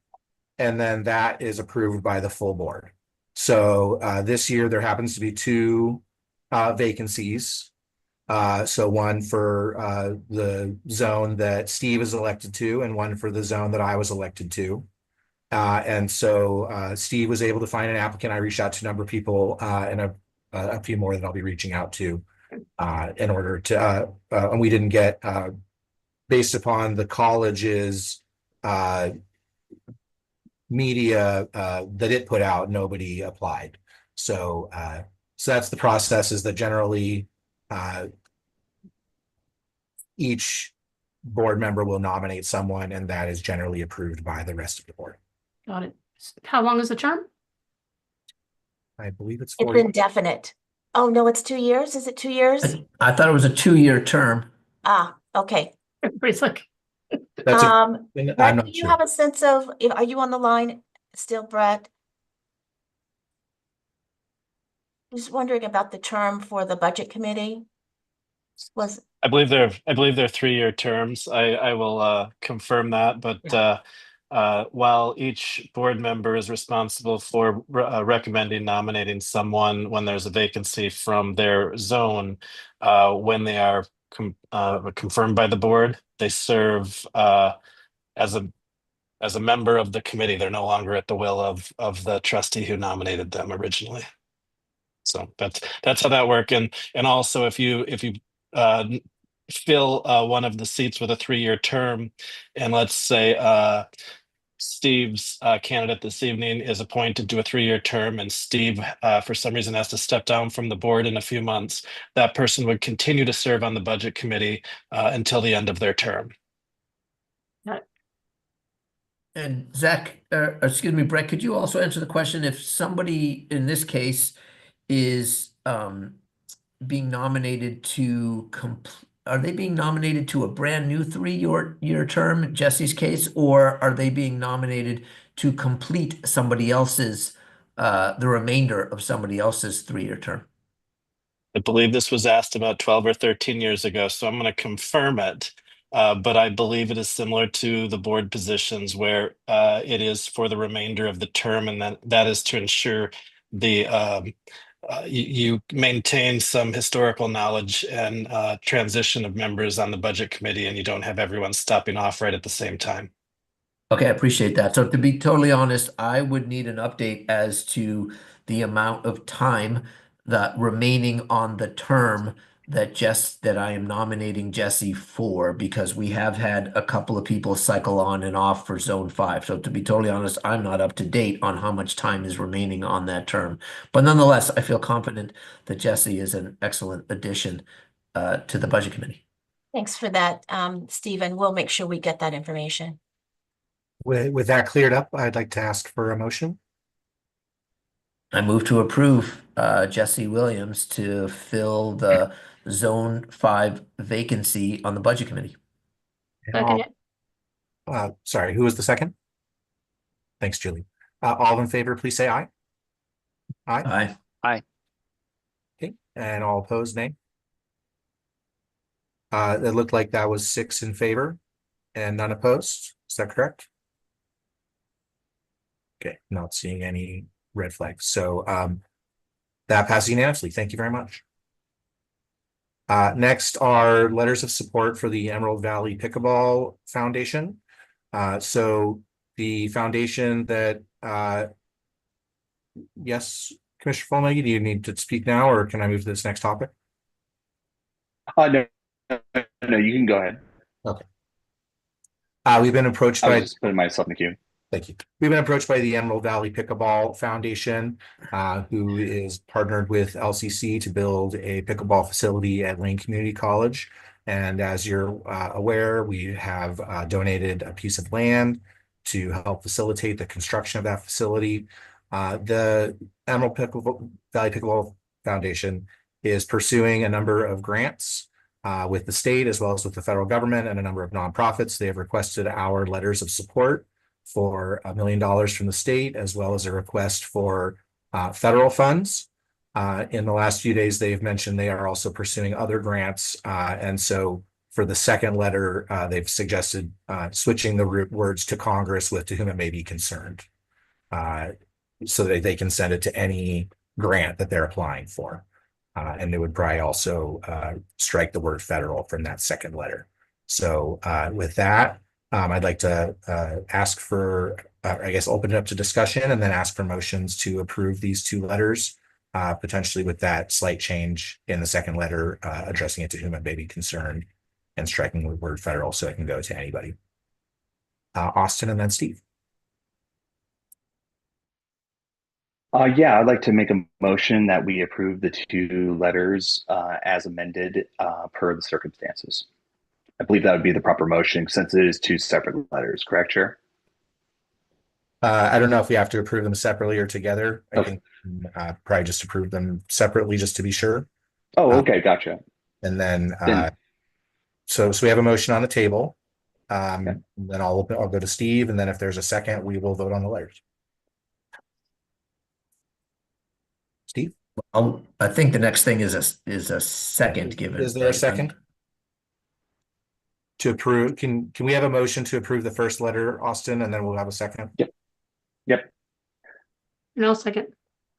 and then that is approved by the full board. So this year there happens to be 2 vacancies. So one for the zone that Steve is elected to, and one for the zone that I was elected to. And so Steve was able to find an applicant. I reached out to a number of people and a few more that I'll be reaching out to in order to, and we didn't get, based upon the college's media that it put out, nobody applied. So that's the process, is that generally each board member will nominate someone, and that is generally approved by the rest of the board. Got it. How long is the term? I believe it's It's 4 years. indefinite. Oh, no, it's 2 years? Is it 2 years? I thought it was a 2-year term. Ah, okay. Everybody's like, That's a, Um, I'm Brett, not do you sure. have a sense of, are you on the line still, Brett? Just wondering about the term for the budget committee. Was, I believe they're 3-year terms. I will confirm that, but while each board member is responsible for recommending nominating someone when there's a vacancy from their zone, when they are confirmed by the board, they serve as a member of the committee. They're no longer at the will of the trustee who nominated them originally. So that's how that works. And also if you uh, fill one of the seats with a 3-year term, and let's say Steve's candidate this evening is appointed to a 3-year term, and Steve for some reason has to step down from the board in a few months, that person would continue to serve on the budget committee until the end of their term. And Zach, excuse me, Brett, could you also answer the question if somebody in this case is being nominated to are they being nominated to a brand new 3-year term in Jesse's case, or are they being nominated to complete somebody else's the remainder of somebody else's 3-year term? I believe this was asked about 12 or 13 years ago, so I'm going to confirm it. But I believe it is similar to the board positions where it is for the remainder of the term, and that is to ensure the you maintain some historical knowledge and transition of members on the budget committee, and you don't have everyone stopping off right at the same time. Okay, I appreciate that. So to be totally honest, I would need an update as to the amount of time that remaining on the term that I am nominating Jesse for, because we have had a couple of people cycle on and off for Zone 5. So to be totally honest, I'm not up to date on how much time is remaining on that term. But nonetheless, I feel confident that Jesse is an excellent addition to the Budget Committee. thanks for that, Stephen. We'll make sure we get that information. With that cleared up, I'd like to ask for a motion. I move to approve Jesse Williams to fill the Zone 5 vacancy on the Budget Committee. second it. Sorry, who was the second? Thanks, Julie. All in favor, please say aye. Aye. Aye. Aye. Okay, and all opposed, nay. It looked like that was 6 in favor and none opposed. Is that correct? Okay, not seeing any red flags. So that passes unanimously. Thank you very much. Next are letters of support for the Emerald Valley Pickleball Foundation. So the foundation that yes, Commissioner Fulmig, do you need to speak now, or can I move to this next topic? No, you can go ahead. Okay. We've been approached I by was just putting myself in the queue. Thank you. We've been approached by the Emerald Valley Pickleball Foundation, who is partnered with LCC to build a pickleball facility at Lane Community College. And as you're aware, we have donated a piece of land to help facilitate the construction of that facility. The Emerald Valley Pickleball Foundation is pursuing a number of grants with the state as well as with the federal government and a number of nonprofits. They have requested our letters of support for $1 million from the state, as well as a request for federal funds. In the last few days, they've mentioned they are also pursuing other grants. And so for the second letter, they've suggested switching the words to Congress with "to whom it may be concerned," so that they can send it to any grant that they're applying for. And they would probably also strike the word federal from that second letter. So with that, I'd like to ask for, I guess, open it up to discussion and then ask for motions to approve these two letters, potentially with that slight change in the second letter, addressing it to whom it may be concerned and striking the word federal so it can go to anybody. Austin and then Steve. Yeah, I'd like to make a motion that we approve the two letters as amended per the circumstances. I believe that would be the proper motion since it is two separate letters, correct, Chair? I don't know if we have to approve them separately or together. I Okay. think probably just approve them separately just to be sure. Oh, okay, gotcha. And then, Then- so we have a motion on the table. Okay. Then I'll go to Steve, and then if there's a second, we will vote on the letters. Steve? I think the next thing is a second given. Is there a second? To approve, can we have a motion to approve the first letter, Austin, and then we'll have a second? Yep. No second.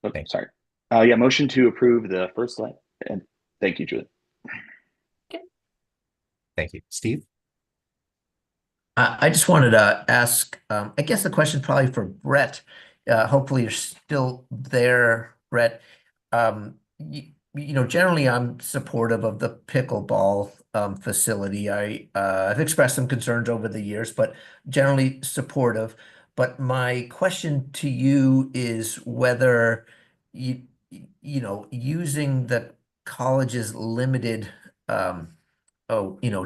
Okay, sorry. Yeah, motion to approve the first letter. And thank you, Julie. Thank you. Steve? I just wanted to ask, I guess the question probably for Brett. Hopefully you're still there, Brett. Generally I'm supportive of the pickleball facility. I've expressed some concerns over the years, but generally supportive. But my question to you is whether using the college's limited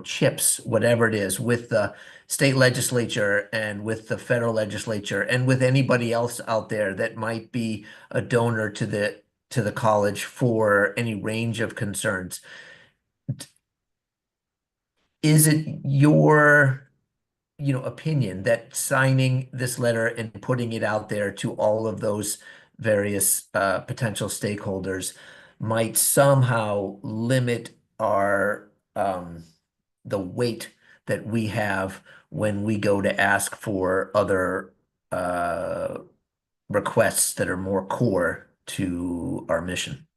chips, whatever it is, with the state legislature and with the federal legislature and with anybody else out there that might be a donor to the college for any range of concerns. Is it your opinion that signing this letter and putting it out there to all of those various potential stakeholders might somehow limit our the weight that we have when we go to ask for other requests that are more core to our mission?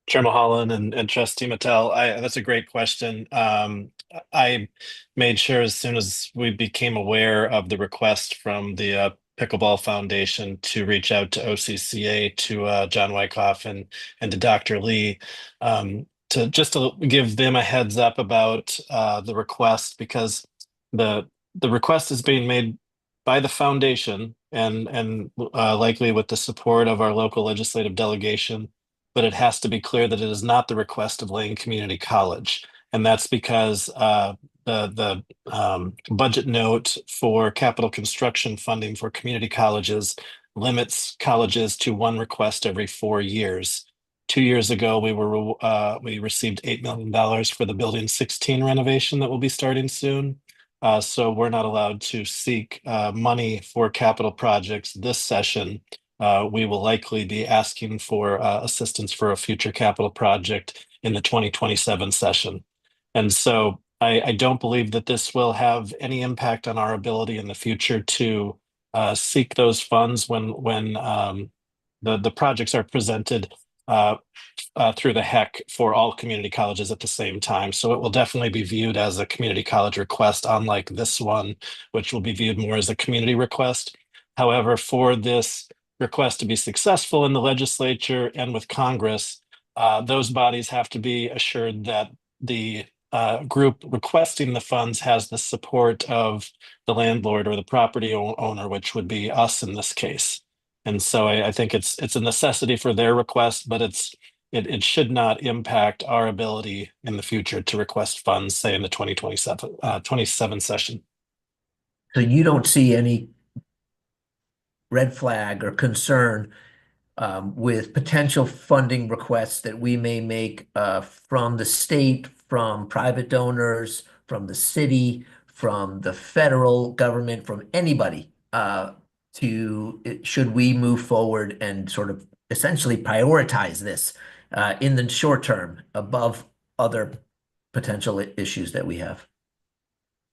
Chair Mulholland and Trustee Mattel, that's a great question. I made sure as soon as we became aware of the request from the Pickleball Foundation to reach out to OCCA, to John Wyckoff and to Dr. Lee, to give them a heads up about the request, because the request is being made by the foundation and likely with the support of our local legislative delegation. But it has to be clear that it is not the request of Lane Community College. And that's because the budget note for capital construction funding for community colleges limits colleges to one request every 4 years. 2 years ago, we received $8 million for the Building 16 renovation that will be starting soon. So we're not allowed to seek money for capital projects this session. We will likely be asking for assistance for a future capital project in the 2027 session. And so I don't believe that this will have any impact on our ability in the future to seek those funds when the projects are presented through the HEC for all community colleges at the same time. So it will definitely be viewed as a community college request, unlike this one, which will be viewed more as a community request. However, for this request to be successful in the legislature and with Congress, those bodies have to be assured that the group requesting the funds has the support of the landlord or the property owner, which would be us in this case. And so I think it's a necessity for their request, but it should not impact our ability in the future to request funds, say in the 2027 session. So you don't see any red flag or concern with potential funding requests that we may make from the state, from private donors, from the city, from the federal government, from anybody, should we move forward and sort of essentially prioritize this in the short term above other potential issues that we have?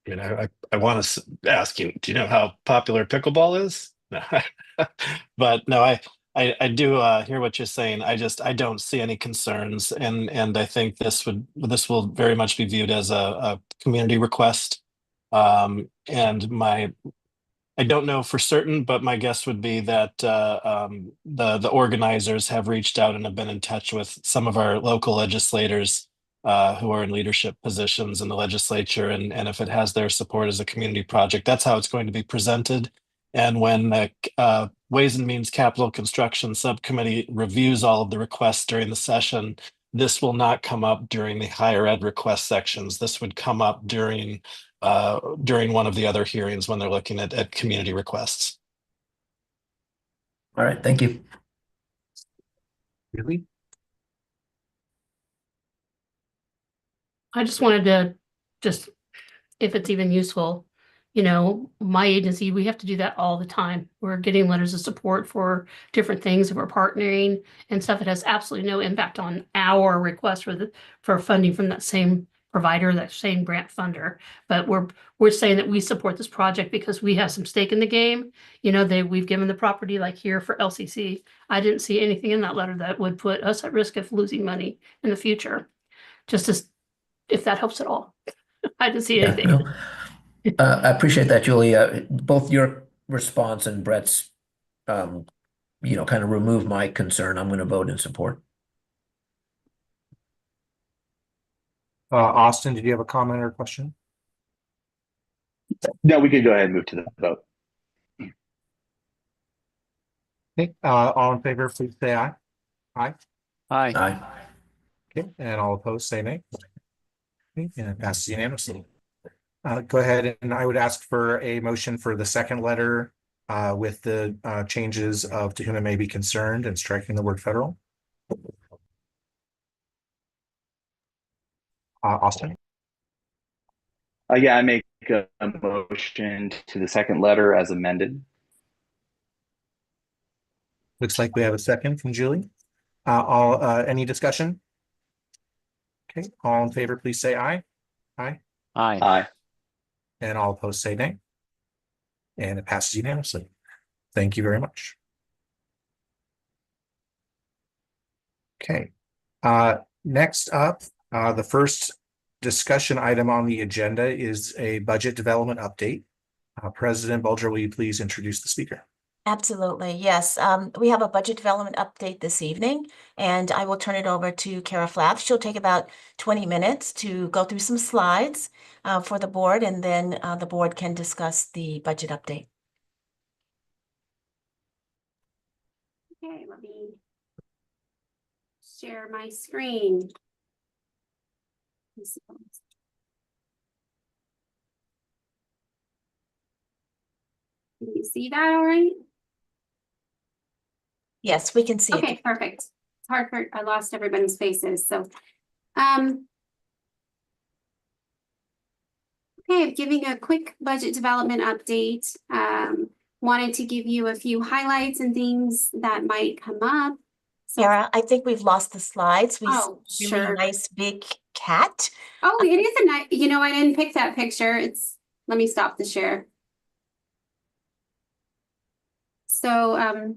I mean, I want to ask you, do you know how popular pickleball is? No. But no, I do hear what you're saying. I don't see any concerns, and I think this will very much be viewed as a community request. And I don't know for certain, but my guess would be that the organizers have reached out and have been in touch with some of our local legislators who are in leadership positions in the legislature, and if it has their support as a community project, that's how it's going to be presented. And when the Ways and Means Capital Construction Subcommittee reviews all of the requests during the session, this will not come up during the higher ed request sections. This would come up during one of the other hearings when they're looking at community requests. All right, thank you. Really? I just wanted to if it's even useful, my agency, we have to do that all the time. We're getting letters of support for different things. We're partnering and stuff. It has absolutely no impact on our request for funding from that same provider, that same grant funder. But we're saying that we support this project because we have some stake in the game. We've given the property like here for LCC. I didn't see anything in that letter that would put us at risk of losing money in the future. If that helps at all. I didn't see anything. No. I appreciate that, Julie. Both your response and Brett's, kind of remove my concern. I'm going to vote in support. Austin, did you have a comment or a question? No, we could go ahead and move to the vote. Okay, all in favor, please say aye. Aye. Aye. Aye. Okay, and all opposed, say nay. Okay, and it passes unanimously. Go ahead, and I would ask for a motion for the second letter with the changes of to whom it may be concerned and striking the word federal. Austin? Yeah, I make a motion to the second letter as amended. Looks like we have a second from Julie. Any discussion? Okay, all in favor, please say aye. Aye. Aye. Aye. And all opposed say nay. And it passes unanimously. Thank you very much. Okay. Next up, the first discussion item on the agenda is a budget development update. President Bulger, will you please introduce the speaker? Absolutely, yes. We have a budget development update this evening, and I will turn it over to Kara Flaff. She'll take about 20 minutes to go through some slides for the board, and then the board can discuss the budget update. Okay, let me share my screen. Can you see that all right? Yes, we can see it. Okay, perfect. It's hard I lost everybody's faces. So, okay, giving a quick budget development update. Wanted to give you a few highlights and things that might come up. Sarah, I think we've lost the slides. We see sure. really nice big cat. Oh, it is a nice, I didn't pick that picture. Let me stop the share. So,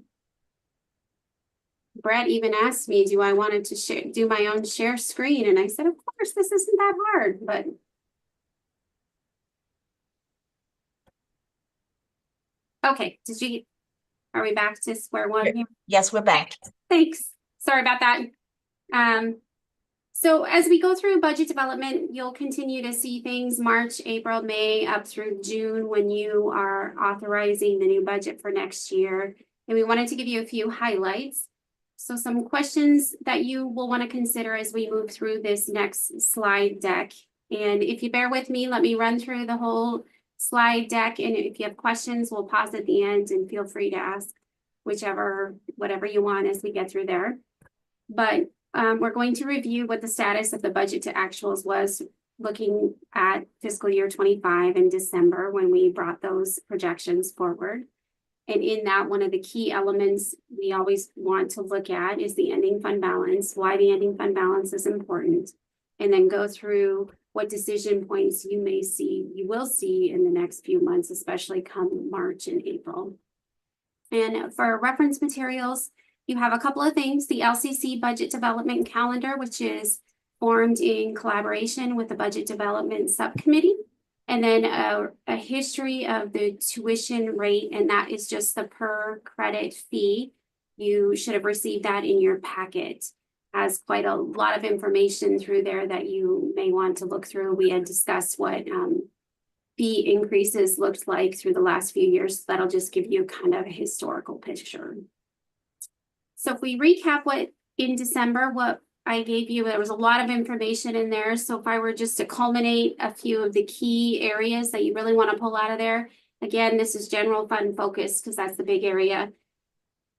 Brett even asked me, do I wanted to do my own share screen? And I said, of course, this isn't that hard, but. Okay, are we back to square one here? Yes, we're back. Thanks. Sorry about that. So as we go through budget development, you'll continue to see things March, April, May, up through June when you are authorizing the new budget for next year. And we wanted to give you a few highlights. So some questions that you will want to consider as we move through this next slide deck. And if you bear with me, let me run through the whole slide deck. And if you have questions, we'll pause at the end and feel free to ask whatever you want as we get through there. But we're going to review what the status of the budget to actuals was looking at fiscal year 25 in December when we brought those projections forward. And in that, one of the key elements we always want to look at is the ending fund balance, why the ending fund balance is important, and then go through what decision points you will see in the next few months, especially come March and April. And for reference materials, you have a couple of things, the LCC budget development calendar, which is formed in collaboration with the budget development subcommittee, and then a history of the tuition rate, and that is just the per credit fee. You should have received that in your packet. Has quite a lot of information through there that you may want to look through. We had discussed what fee increases looked like through the last few years. That'll just give you kind of a historical picture. So if we recap what in December, what I gave you, there was a lot of information in there. So if I were just to culminate a few of the key areas that you really want to pull out of there, again, this is general fund focus because that's the big area.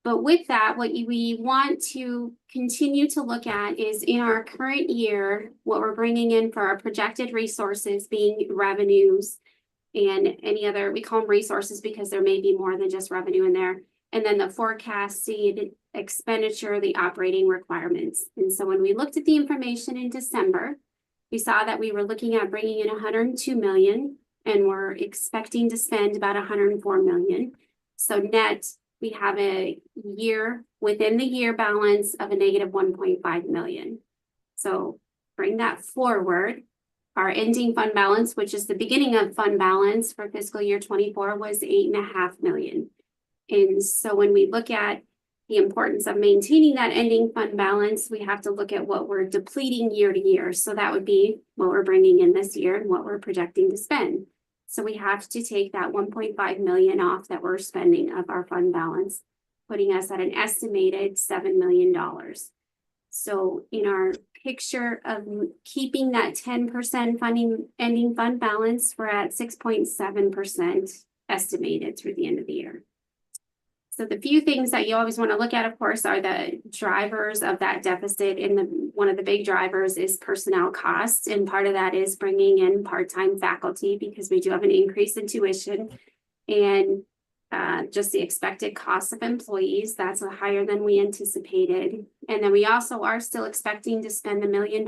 But with that, what we want to continue to look at is in our current year, what we're bringing in for our projected resources being revenues and any other, we call them resources because there may be more than just revenue in there. And then the forecasted expenditure, the operating requirements. And so when we looked at the information in December, we saw that we were looking at bringing in 102 million and we're expecting to spend about 104 million. So net, we have a year within the year balance of a negative 1.5 million. So bring that forward. Our ending fund balance, which is the beginning of fund balance for fiscal year 24, was 8.5 million. And so when we look at the importance of maintaining that ending fund balance, we have to look at what we're depleting year to year. So that would be what we're bringing in this year and what we're projecting to spend. So we have to take that 1.5 million off that we're spending of our fund balance, putting us at an estimated $7 million. So in our picture of keeping that 10% funding ending fund balance, we're at 6.7% estimated through the end of the year. So the few things that you always want to look at, of course, are the drivers of that deficit. And one of the big drivers is personnel costs. And part of that is bringing in part-time faculty because we do have an increase in tuition and just the expected cost of employees. That's higher than we anticipated. And then we also are still expecting to spend $1 million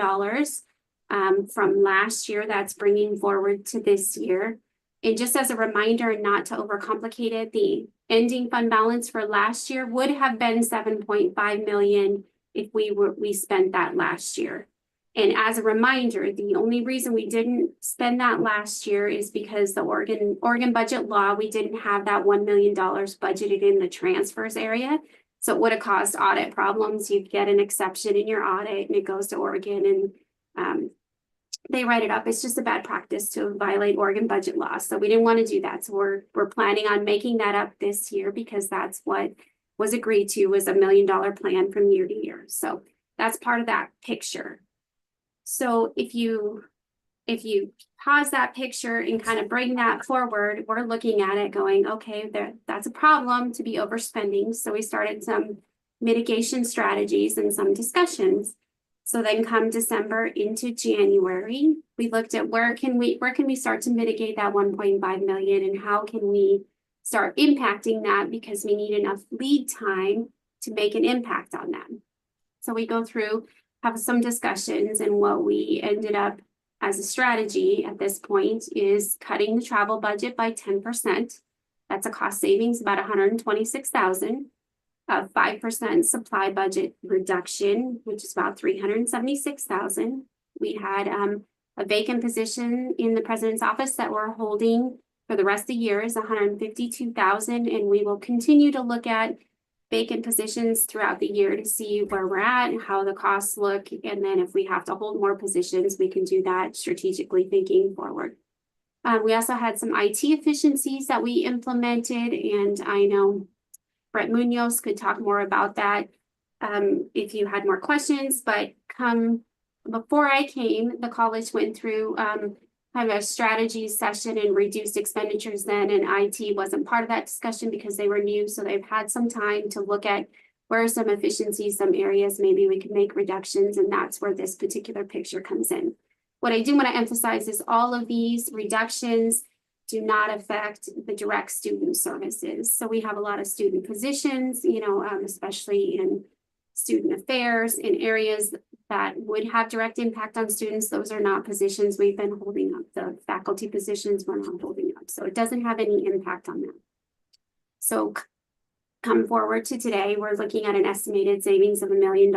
from last year. That's bringing forward to this year. And just as a reminder, and not to overcomplicate it, the ending fund balance for last year would have been 7.5 million if we spent that last year. And as a reminder, the only reason we didn't spend that last year is because the Oregon budget law, we didn't have that $1 million budgeted in the transfers area. So it would have caused audit problems. You'd get an exception in your audit and it goes to Oregon and they write it up. It's just a bad practice to violate Oregon budget law. So we didn't want to do that. So we're planning on making that up this year because that's what was agreed to, was $1 million plan from year to year. So that's part of that picture. So if you pause that picture and kind of bring that forward, we're looking at it going, okay, that's a problem to be overspending. So we started some mitigation strategies and some discussions. So then come December into January, we looked at where can we start to mitigate that 1.5 million and how can we start impacting that because we need enough lead time to make an impact on that. So we go through, have some discussions, and what we ended up as a strategy at this point is cutting the travel budget by 10%. That's a cost savings, about $126,000. 5% supply budget reduction, which is about $376,000. We had a vacant position in the president's office that we're holding for the rest of the year is $152,000, and we will continue to look at vacant positions throughout the year to see where we're at and how the costs look. And then if we have to hold more positions, we can do that strategically thinking forward. We also had some IT efficiencies that we implemented, and I know Brett Munoz could talk more about that if you had more questions, but before I came, the college went through kind of a strategy session and reduced expenditures then, and IT wasn't part of that discussion because they were new. So they've had some time to look at where are some efficiencies, some areas maybe we could make reductions, and that's where this particular picture comes in. What I do want to emphasize is all of these reductions do not affect the direct student services. So we have a lot of student positions, especially in student affairs, in areas that would have direct impact on students. Those are not positions we've been holding up. The faculty positions we're not holding up. So it doesn't have any impact on them. So come forward to today, we're looking at an estimated savings of $1 million.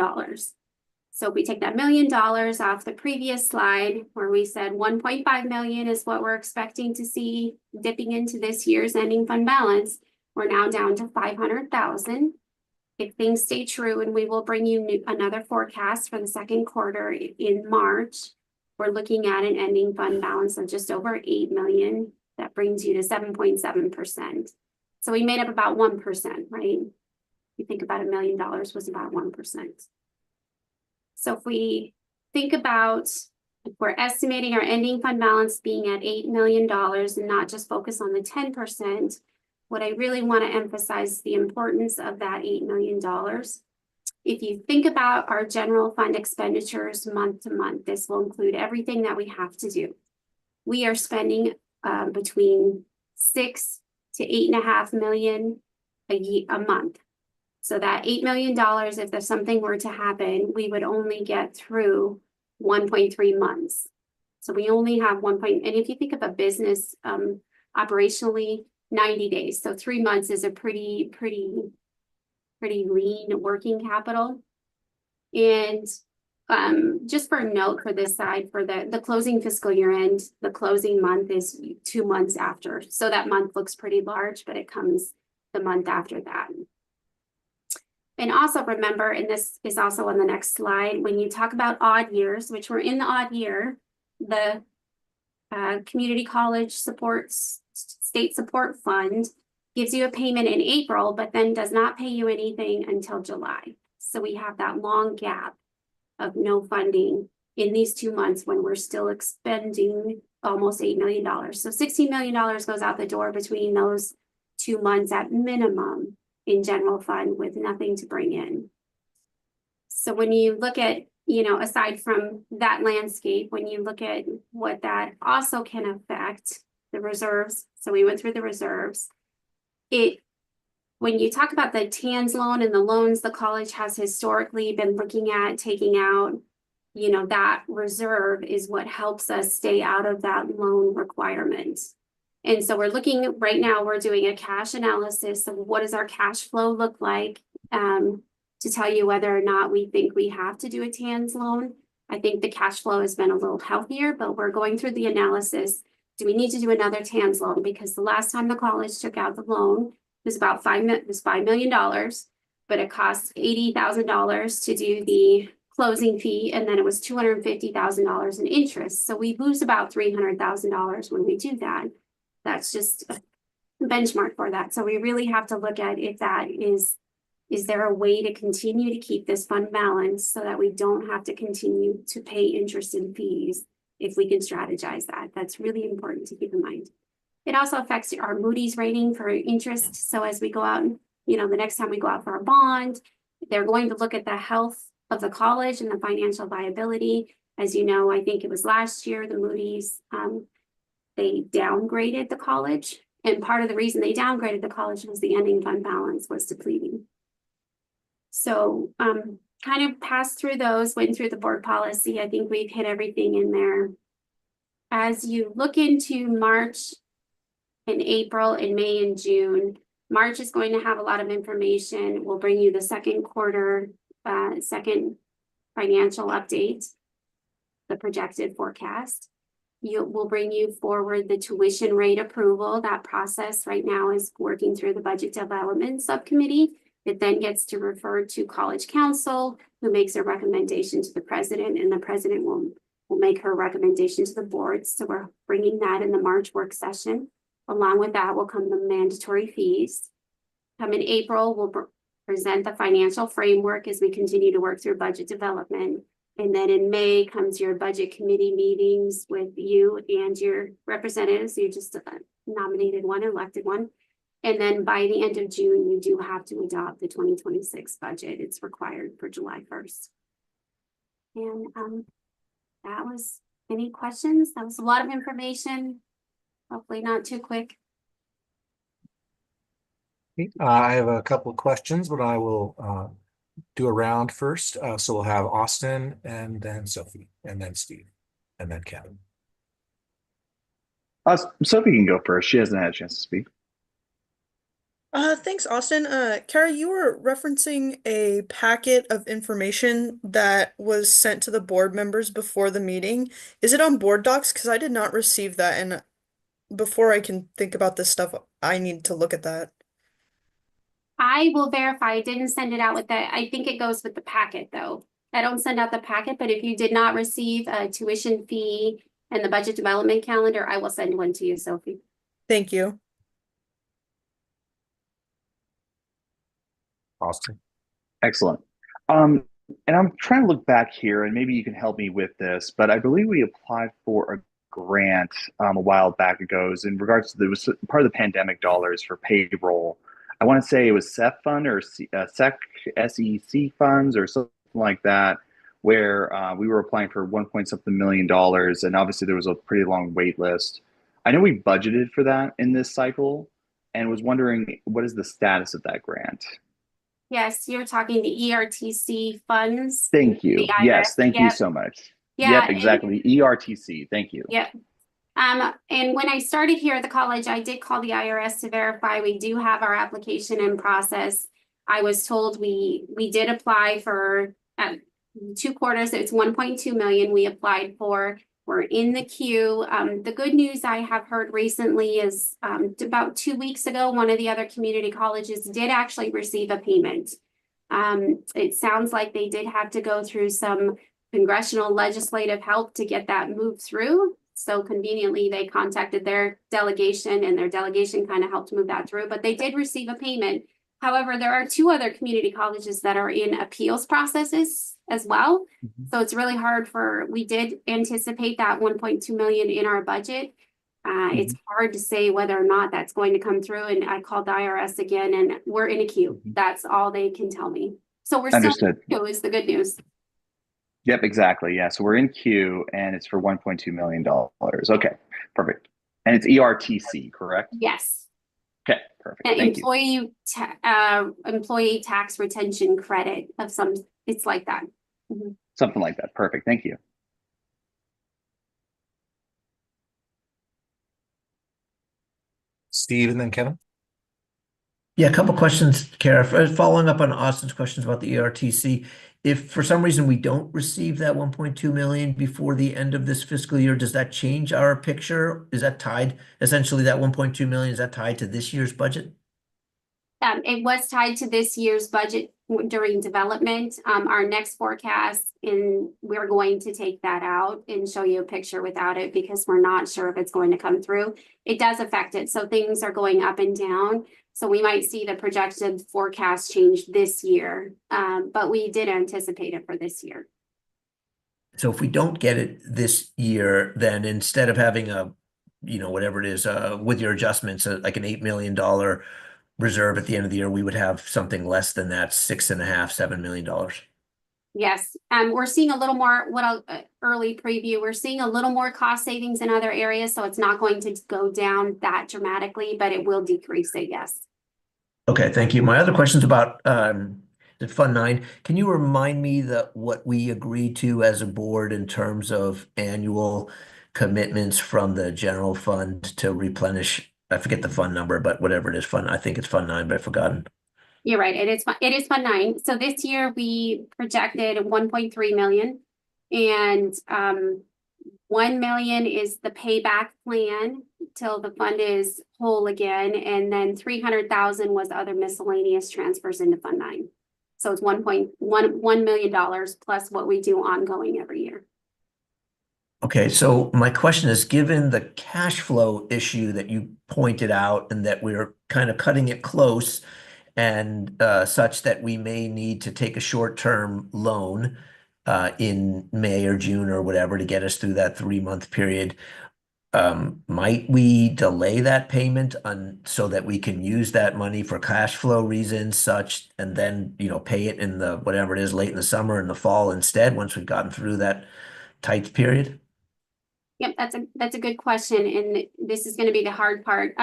So if we take that $1 million off the previous slide where we said 1.5 million is what we're expecting to see dipping into this year's ending fund balance, we're now down to 500,000. If things stay true, and we will bring you another forecast for the second quarter in March, we're looking at an ending fund balance of just over 8 million. That brings you to 7.7%. So we made up about 1%, right? You think about $1 million was about 1%. So if we think about, if we're estimating our ending fund balance being at $8 million and not just focus on the 10%, what I really want to emphasize is the importance of that $8 million. If you think about our general fund expenditures month to month, this will include everything that we have to do. We are spending between $6 to $8.5 million a month. So that $8 million, if there's something were to happen, we would only get through 1.3 months. So we only have and if you think of a business operationally, 90 days. So 3 months is a pretty lean working capital. And just for a note for this side, for the closing fiscal year end, the closing month is 2 months after. So that month looks pretty large, but it comes the month after that. And also remember, and this is also on the next slide, when you talk about odd years, which we're in the odd year, the Community College State Support Fund gives you a payment in April, but then does not pay you anything until July. So we have that long gap of no funding in these 2 months when we're still expending almost $8 million. So $16 million goes out the door between those 2 months at minimum in general fund with nothing to bring in. So when you look at, aside from that landscape, when you look at what that also can affect the reserves. So we went through the reserves. When you talk about the TANS loan and the loans the college has historically been looking at taking out, that reserve is what helps us stay out of that loan requirement. And so we're looking right now, we're doing a cash analysis of what does our cash flow look like to tell you whether or not we think we have to do a TANS loan. I think the cash flow has been a little healthier, but we're going through the analysis. Do we need to do another TANS loan? Because the last time the college took out the loan, it was about $5 million, but it cost $80,000 to do the closing fee, and then it was $250,000 in interest. So we lose about $300,000 when we do that. That's just a benchmark for that. So we really have to look at if that is there a way to continue to keep this fund balanced so that we don't have to continue to pay interest and fees if we can strategize that. That's really important to keep in mind. It also affects our Moody's rating for interest. So as we go out, the next time we go out for a bond, they're going to look at the health of the college and the financial viability. As you know, I think it was last year, the Moody's, they downgraded the college. And part of the reason they downgraded the college was the ending fund balance was depleting. So kind of passed through those, went through the board policy. I think we've hit everything in there. As you look into March and April and May and June, March is going to have a lot of information. We'll bring you the second quarter, second financial update, the projected forecast. We'll bring you forward the tuition rate approval. That process right now is working through the budget development subcommittee. It then gets to refer to college council, who makes a recommendation to the president, and the president will make her recommendation to the board. So we're bringing that in the March work session. Along with that will come the mandatory fees. Come in April, we'll present the financial framework as we continue to work through budget development. And then in May comes your budget committee meetings with you and your representatives. You just nominated one, elected one. And then by the end of June, you do have to adopt the 2026 budget. It's required for July 1st. And that was, any questions? That was a lot of information. Hopefully not too quick. I have a couple of questions, but I will do a round first. So we'll have Austin and then Sophie and then Steve and then Kevin. Sophie can go first. She hasn't had a chance to speak. Thanks, Austin. Kara, you were referencing a packet of information that was sent to the board members before the meeting. Is it on board docs? Because I did not receive that, and before I can think about this stuff, I need to look at that. I will verify. I didn't send it out with that. I think it goes with the packet though. I don't send out the packet, but if you did not receive a tuition fee and the budget development calendar, I will send one to you, Sophie. Thank you. Austin. Excellent. And I'm trying to look back here, and maybe you can help me with this, but I believe we applied for a grant a while back ago. It was in regards to, it was part of the pandemic dollars for payroll. I want to say it was SEF fund or SEC funds or something like that, where we were applying for 1 point something million, and obviously there was a pretty long wait list. I know we budgeted for that in this cycle, and was wondering what is the status of that grant? Yes, you're talking the ERTC funds. Thank you. The Yes, IRS. thank you Yep. so much. Yeah, Yep, and- exactly. ERTC. Thank you. Yep. And when I started here at the college, I did call the IRS to verify we do have our application in process. I was told we did apply for 2 quarters. It's 1.2 million we applied for. We're in the queue. The good news I have heard recently is about 2 weeks ago, one of the other community colleges did actually receive a payment. It sounds like they did have to go through some congressional legislative help to get that moved through. So conveniently, they contacted their delegation, and their delegation kind of helped move that through, but they did receive a payment. However, there are 2 other community colleges that are in appeals processes as well. So it's really hard we did anticipate that 1.2 million in our budget. It's hard to say whether or not that's going to come through. And I called the IRS again, and we're in a queue. That's all they can tell me. So we're still in Understood. a queue is the good news. Yep, exactly. Yeah. So we're in queue, and it's for $1.2 million. Okay, perfect. And it's ERTC, correct? Yes. Okay, perfect. And Thank you. employee tax retention credit of some, it's like that. Mhm. Something like that. Perfect. Thank you. Steve and then Kevin. Yeah, a couple questions, Kara. Following up on Austin's questions about the ERTC. If for some reason we don't receive that 1.2 million before the end of this fiscal year, does that change our picture? Is that tied, essentially that 1.2 million, is that tied to this year's budget? It was tied to this year's budget during development. Our next forecast, we're going to take that out and show you a picture without it because we're not sure if it's going to come through. It does affect it. So things are going up and down. So we might see the projected forecast change this year, but we did anticipate it for this year. So if we don't get it this year, then instead of having a, whatever it is, with your adjustments, like an $8 million reserve at the end of the year, we would have something less than that, $6.5–7 million. Yes, we're seeing a little more, early preview, we're seeing a little more cost savings in other areas, so it's not going to go down that dramatically, but it will decrease it, yes. Okay, thank you. My other question's about the Fund 9. Can you remind me what we agreed to as a board in terms of annual commitments from the general fund to replenish? I forget the fund number, but whatever it is, I think it's Fund 9, but I've forgotten. You're right. It is Fund 9. So this year we projected 1.3 million, and 1 million is the payback plan till the fund is whole again, and then 300,000 was other miscellaneous transfers into Fund 9. So it's $1 million plus what we do ongoing every year. Okay, so my question is, given the cash flow issue that you pointed out and that we're kind of cutting it close, and such that we may need to take a short-term loan in May or June or whatever to get us through that 3-month period. Might we delay that payment so that we can use that money for cash flow reasons such, and then, pay it in the, whatever it is, late in the summer and the fall instead, once we've gotten through that tight period? Yep, that's a good question, and this is going to be the hard part.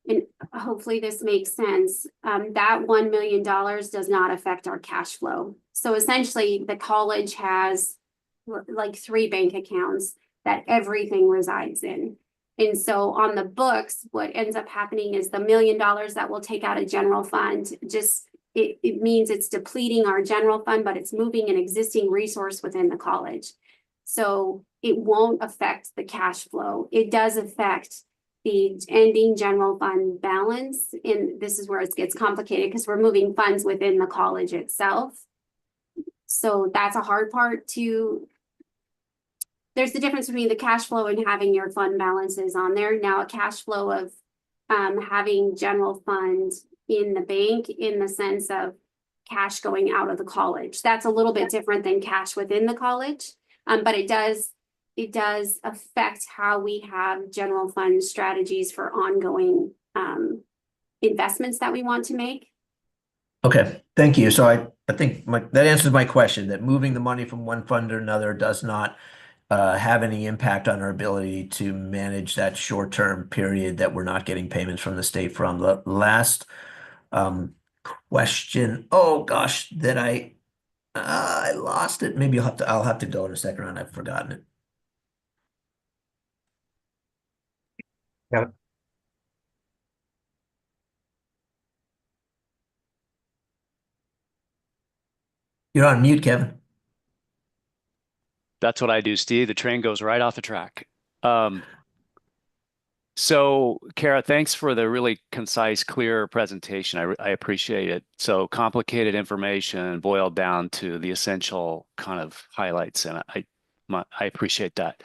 And hopefully this makes sense. That $1 million does not affect our cash flow. So essentially the college has like 3 bank accounts that everything resides in. And so on the books, what ends up happening is the $1 million that we'll take out of general fund, it means it's depleting our general fund, but it's moving an existing resource within the college. So it won't affect the cash flow. It does affect the ending general fund balance. And this is where it gets complicated because we're moving funds within the college itself. So that's a hard part there's the difference between the cash flow and having your fund balances on there. Now a cash flow of having general funds in the bank in the sense of cash going out of the college. That's a little bit different than cash within the college. But it does affect how we have general fund strategies for ongoing investments that we want to make. Okay, thank you. So I think that answers my question, that moving the money from one fund to another does not have any impact on our ability to manage that short-term period that we're not getting payments from the state from. The last question, oh gosh, that I lost it. Maybe I'll have to go in a second round. I've forgotten it. Yeah. You're on mute, Kevin. That's what I do, Steve. The train goes right off the track. So, Kara, thanks for the really concise, clear presentation. I appreciate it. So complicated information boiled down to the essential kind of highlights, and I appreciate that.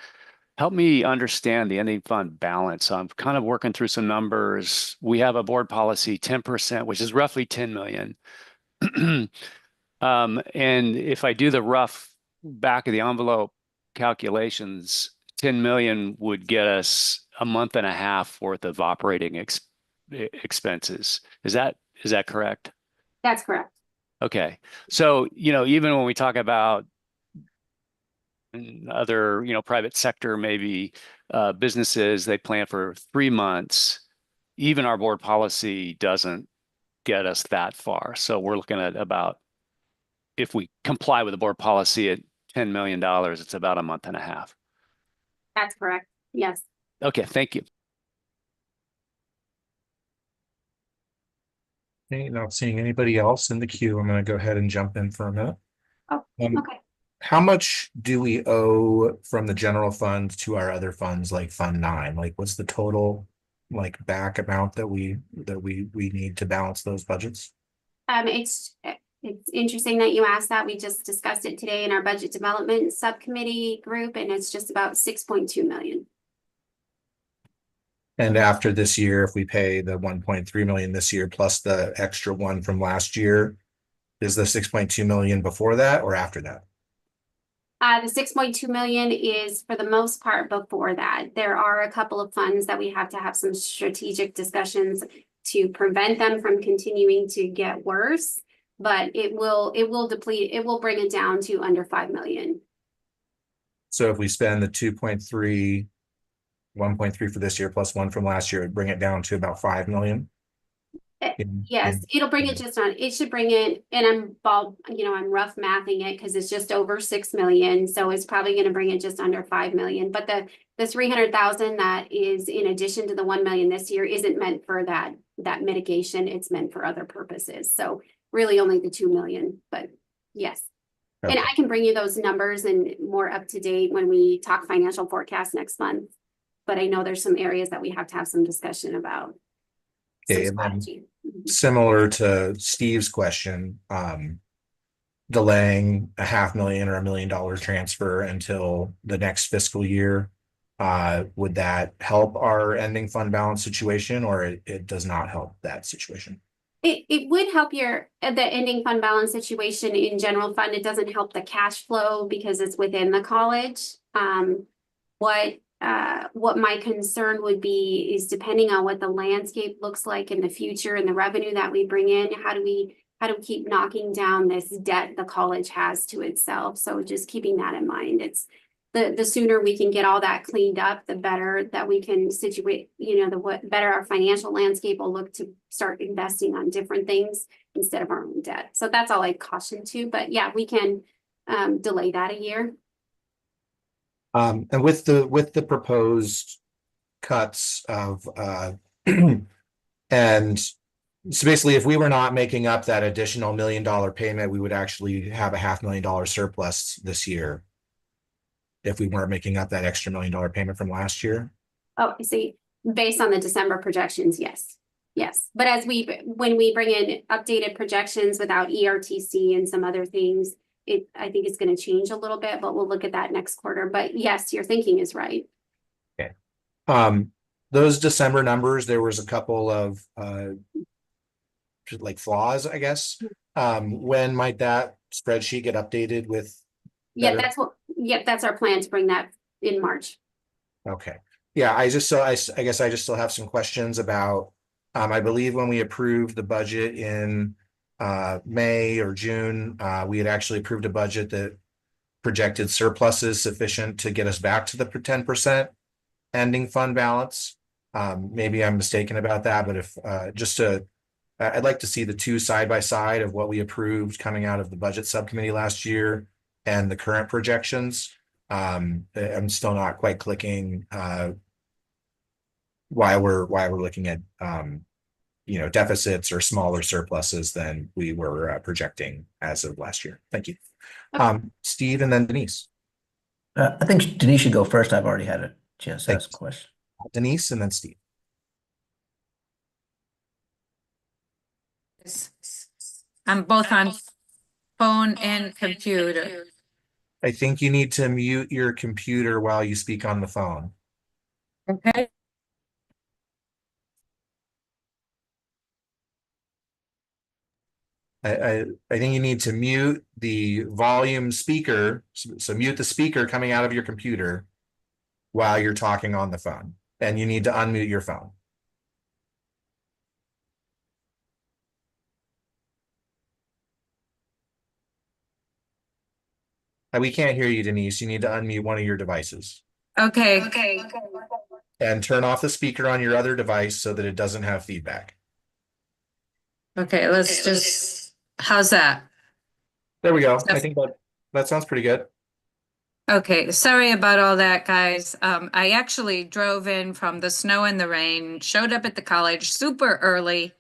Help me understand the ending fund balance. So I'm kind of working through some numbers. We have a board policy 10%, which is roughly 10 million. And if I do the rough back of the envelope calculations, 10 million would get us a month and a half worth of operating expenses. Is that correct? That's correct. Okay. So, even when we talk about other, private sector, maybe businesses, they plan for 3 months. Even our board policy doesn't get us that far. So we're looking at about, if we comply with the board policy at $10 million, it's about a month and a half. That's correct. Yes. Okay, thank you. Okay, not seeing anybody else in the queue. I'm going to go ahead and jump in for a minute. Oh, okay. How much do we owe from the general fund to our other funds, like Fund 9? Like, what's the total, like, back amount that we need to balance those budgets? It's interesting that you asked that. We just discussed it today in our budget development subcommittee group, and it's just about 6.2 million. And after this year, if we pay the 1.3 million this year plus the extra one from last year, is the 6.2 million before that or after that? The 6.2 million is for the most part before that. There are a couple of funds that we have to have some strategic discussions to prevent them from continuing to get worse, but it will deplete, it will bring it down to under 5 million. So if we spend the 2.3, 1.3 for this year plus one from last year, it'd bring it down to about 5 million. Yes, it'll bring it just on, it should bring it, and I'm rough mathing it because it's just over 6 million. So it's probably going to bring it just under 5 million. But the 300,000 that is in addition to the 1 million this year isn't meant for that mitigation. It's meant for other purposes. So really only the 2 million, but yes. Okay. And I can bring you those numbers and more up to date when we talk financial forecast next month. But I know there's some areas that we have to have some discussion about. Okay, and then similar to Steve's question, delaying a $500,000 or $1 million transfer until the next fiscal year, would that help our ending fund balance situation, or it does not help that situation? It would help the ending fund balance situation in general fund. It doesn't help the cash flow because it's within the college. What my concern would be is, depending on what the landscape looks like in the future and the revenue that we bring in, how do we keep knocking down this debt the college has to itself? So just keeping that in mind. It's the sooner we can get all that cleaned up, the better that we can situate, the better our financial landscape will look to start investing on different things instead of our own debt. So that's all I'd caution to, but yeah, we can delay that a year. And with the proposed cuts of and so basically, if we were not making up that additional $1 million payment, we would actually have a $500,000 surplus this year if we weren't making up that extra $1 million payment from last year. Oh, I see. Based on the December projections, yes. But when we bring in updated projections without ERTC and some other things, I think it's going to change a little bit, but we'll look at that next quarter. But yes, your thinking is right. Okay. Those December numbers, there was a couple of like flaws, I guess. When might that spreadsheet get updated with? Yeah, better- that's our plan to bring that in March. Okay, yeah, I guess I just still have some questions about, I believe when we approved the budget in May or June, we had actually approved a budget that projected surpluses sufficient to get us back to the 10% ending fund balance. Maybe I'm mistaken about that, but if I'd like to see the two side by side of what we approved coming out of the budget subcommittee last year and the current projections. I'm still not quite clicking why we're looking at deficits or smaller surpluses than we were projecting as of last year. Thank you. Steve and then Denise. I think Denise should go first. I've already had a chance to ask a question. Denise and then Steve. I'm both on phone and computer. I think you need to mute your computer while you speak on the phone. Okay. I think you need to mute the volume speaker. So mute the speaker coming out of your computer while you're talking on the phone. And you need to unmute your phone. We can't hear you, Denise. You need to unmute one of your devices. Okay. And turn off the speaker on your other device so that it doesn't have feedback. Okay, let's just, how's that? There we go. I think that sounds pretty good. Okay, sorry about all that, guys. I actually drove in from the snow and the rain, showed up at the college super early,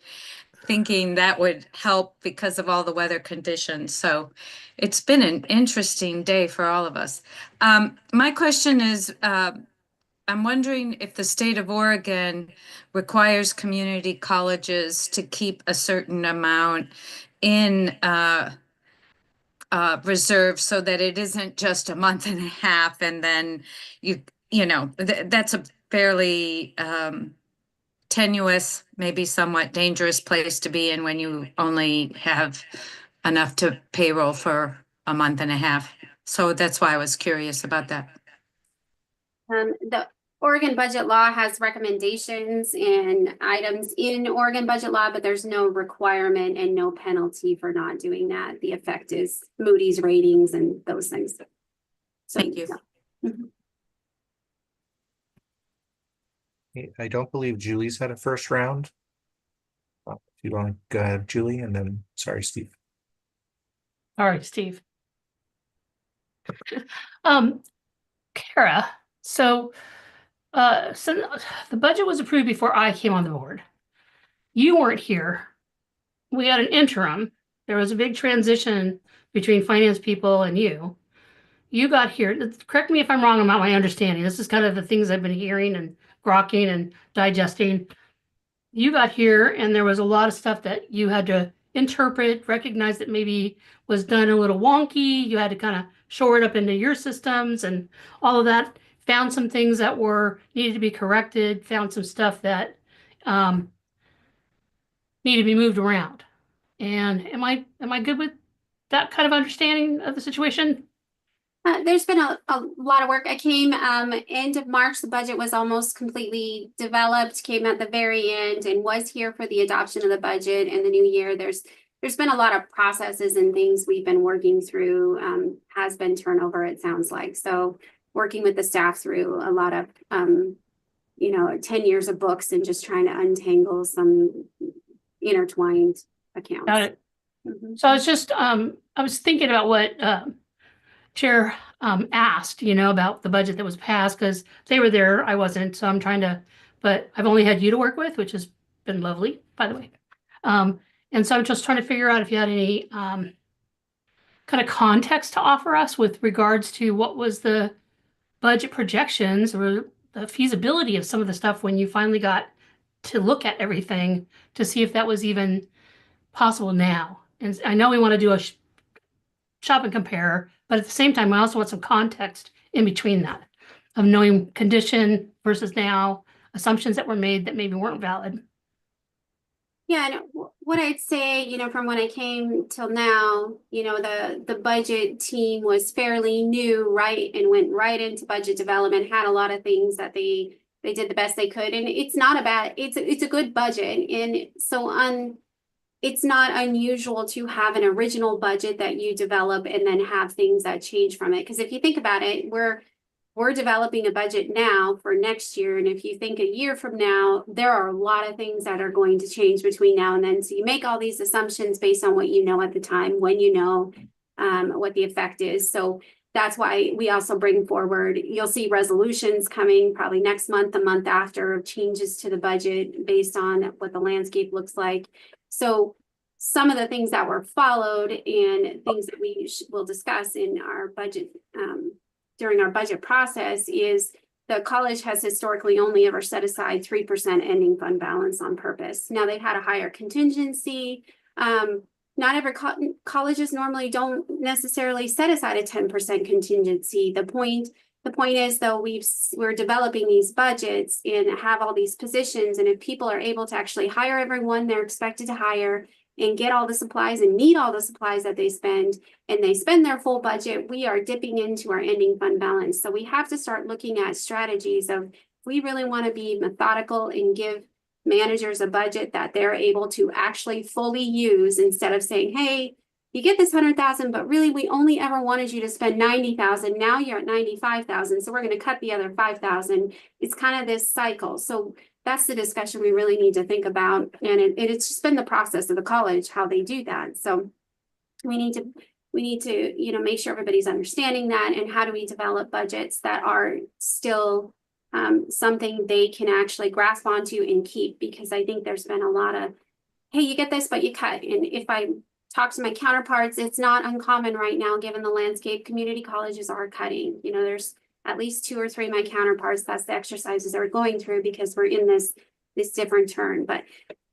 thinking that would help because of all the weather conditions. So it's been an interesting day for all of us. My question is, I'm wondering if the state of Oregon requires community colleges to keep a certain amount in reserve so that it isn't just a month and a half and then that's a fairly tenuous, maybe somewhat dangerous place to be in when you only have enough to payroll for a month and a half. So that's why I was curious about that. The Oregon budget law has recommendations and items in Oregon budget law, but there's no requirement and no penalty for not doing that. The effect is Moody's ratings and those things. So, thank you. I don't believe Julie's had a first round. If you want to go ahead, Julie, and then sorry, Steve. All right, Steve. Kara, so the budget was approved before I came on the board. You weren't here. We had an interim. There was a big transition between finance people and you. You got here. Correct me if I'm wrong about my understanding. This is kind of the things I've been hearing and grokking and digesting. You got here and there was a lot of stuff that you had to interpret, recognize that maybe was done a little wonky. You had to kind of shore it up into your systems and all of that. Found some things that needed to be corrected, found some stuff that needed to be moved around. And am I good with that kind of understanding of the situation? There's been a lot of work. I came end of March. The budget was almost completely developed, came at the very end and was here for the adoption of the budget in the new year. There's been a lot of processes and things we've been working through, has been turnover, it sounds like. So working with the staff through a lot of, 10 years of books and just trying to untangle some intertwined accounts. Got it. So I was just, I was thinking about what Chair asked, about the budget that was passed, because they were there, I wasn't, so I'm trying to, but I've only had you to work with, which has been lovely, by the way. And so I'm just trying to figure out if you had any kind of context to offer us with regards to what was the budget projections or the feasibility of some of the stuff when you finally got to look at everything to see if that was even possible now. And I know we want to do a shop and compare, but at the same time, I also want some context in between that of knowing condition versus now, assumptions that were made that maybe weren't valid. Yeah, and what I'd say, from when I came till now, the budget team was fairly new, right? And went right into budget development, had a lot of things that they did the best they could. And it's not a bad, it's a good budget. And so it's not unusual to have an original budget that you develop and then have things that change from it. Because if you think about it, we're developing a budget now for next year. And if you think a year from now, there are a lot of things that are going to change between now and then. So you make all these assumptions based on what you know at the time, when you know what the effect is. So that's why we also bring forward, you'll see resolutions coming probably next month, the month after, of changes to the budget based on what the landscape looks like. So some of the things that were followed and things that we will discuss in our budget during our budget process is the college has historically only ever set aside 3% ending fund balance on purpose. Now they've had a higher contingency. Not every colleges normally don't necessarily set aside a 10% contingency. The point is, though, we're developing these budgets and have all these positions, and if people are able to actually hire everyone they're expected to hire and get all the supplies and need all the supplies that they spend, and they spend their full budget, we are dipping into our ending fund balance. So we have to start looking at strategies of, if we really want to be methodical and give managers a budget that they're able to actually fully use, instead of saying, hey, you get this 100,000, but really we only ever wanted you to spend 90,000. Now you're at 95,000. So we're going to cut the other 5,000. It's kind of this cycle. So that's the discussion we really need to think about. And it's just been the process of the college, how they do that. So we need to, make sure everybody's understanding that, and how do we develop budgets that are still something they can actually grasp onto and keep, because I think there's been a lot of, hey, you get this, but you cut. And if I talk to my counterparts, it's not uncommon right now, given the landscape, community colleges are cutting. There's at least 2 or 3 of my counterparts, that's the exercises they're going through, because we're in this different turn. But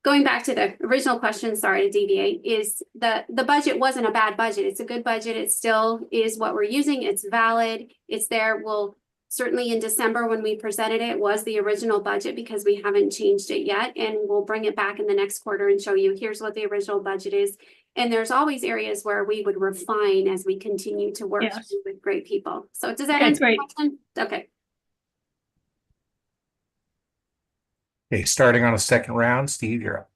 going back to the original question, sorry to deviate, is the budget wasn't a bad budget. It's a good budget. It still is what we're using. It's valid. It's there. We'll certainly, in December, when we presented it, was the original budget, because we haven't changed it yet. And we'll bring it back in the next quarter and show you, here's what the original budget is. And there's always areas where we would refine as we continue to work with great people. So does that answer your question? Okay. Okay, starting on a second round, Steve, you're up.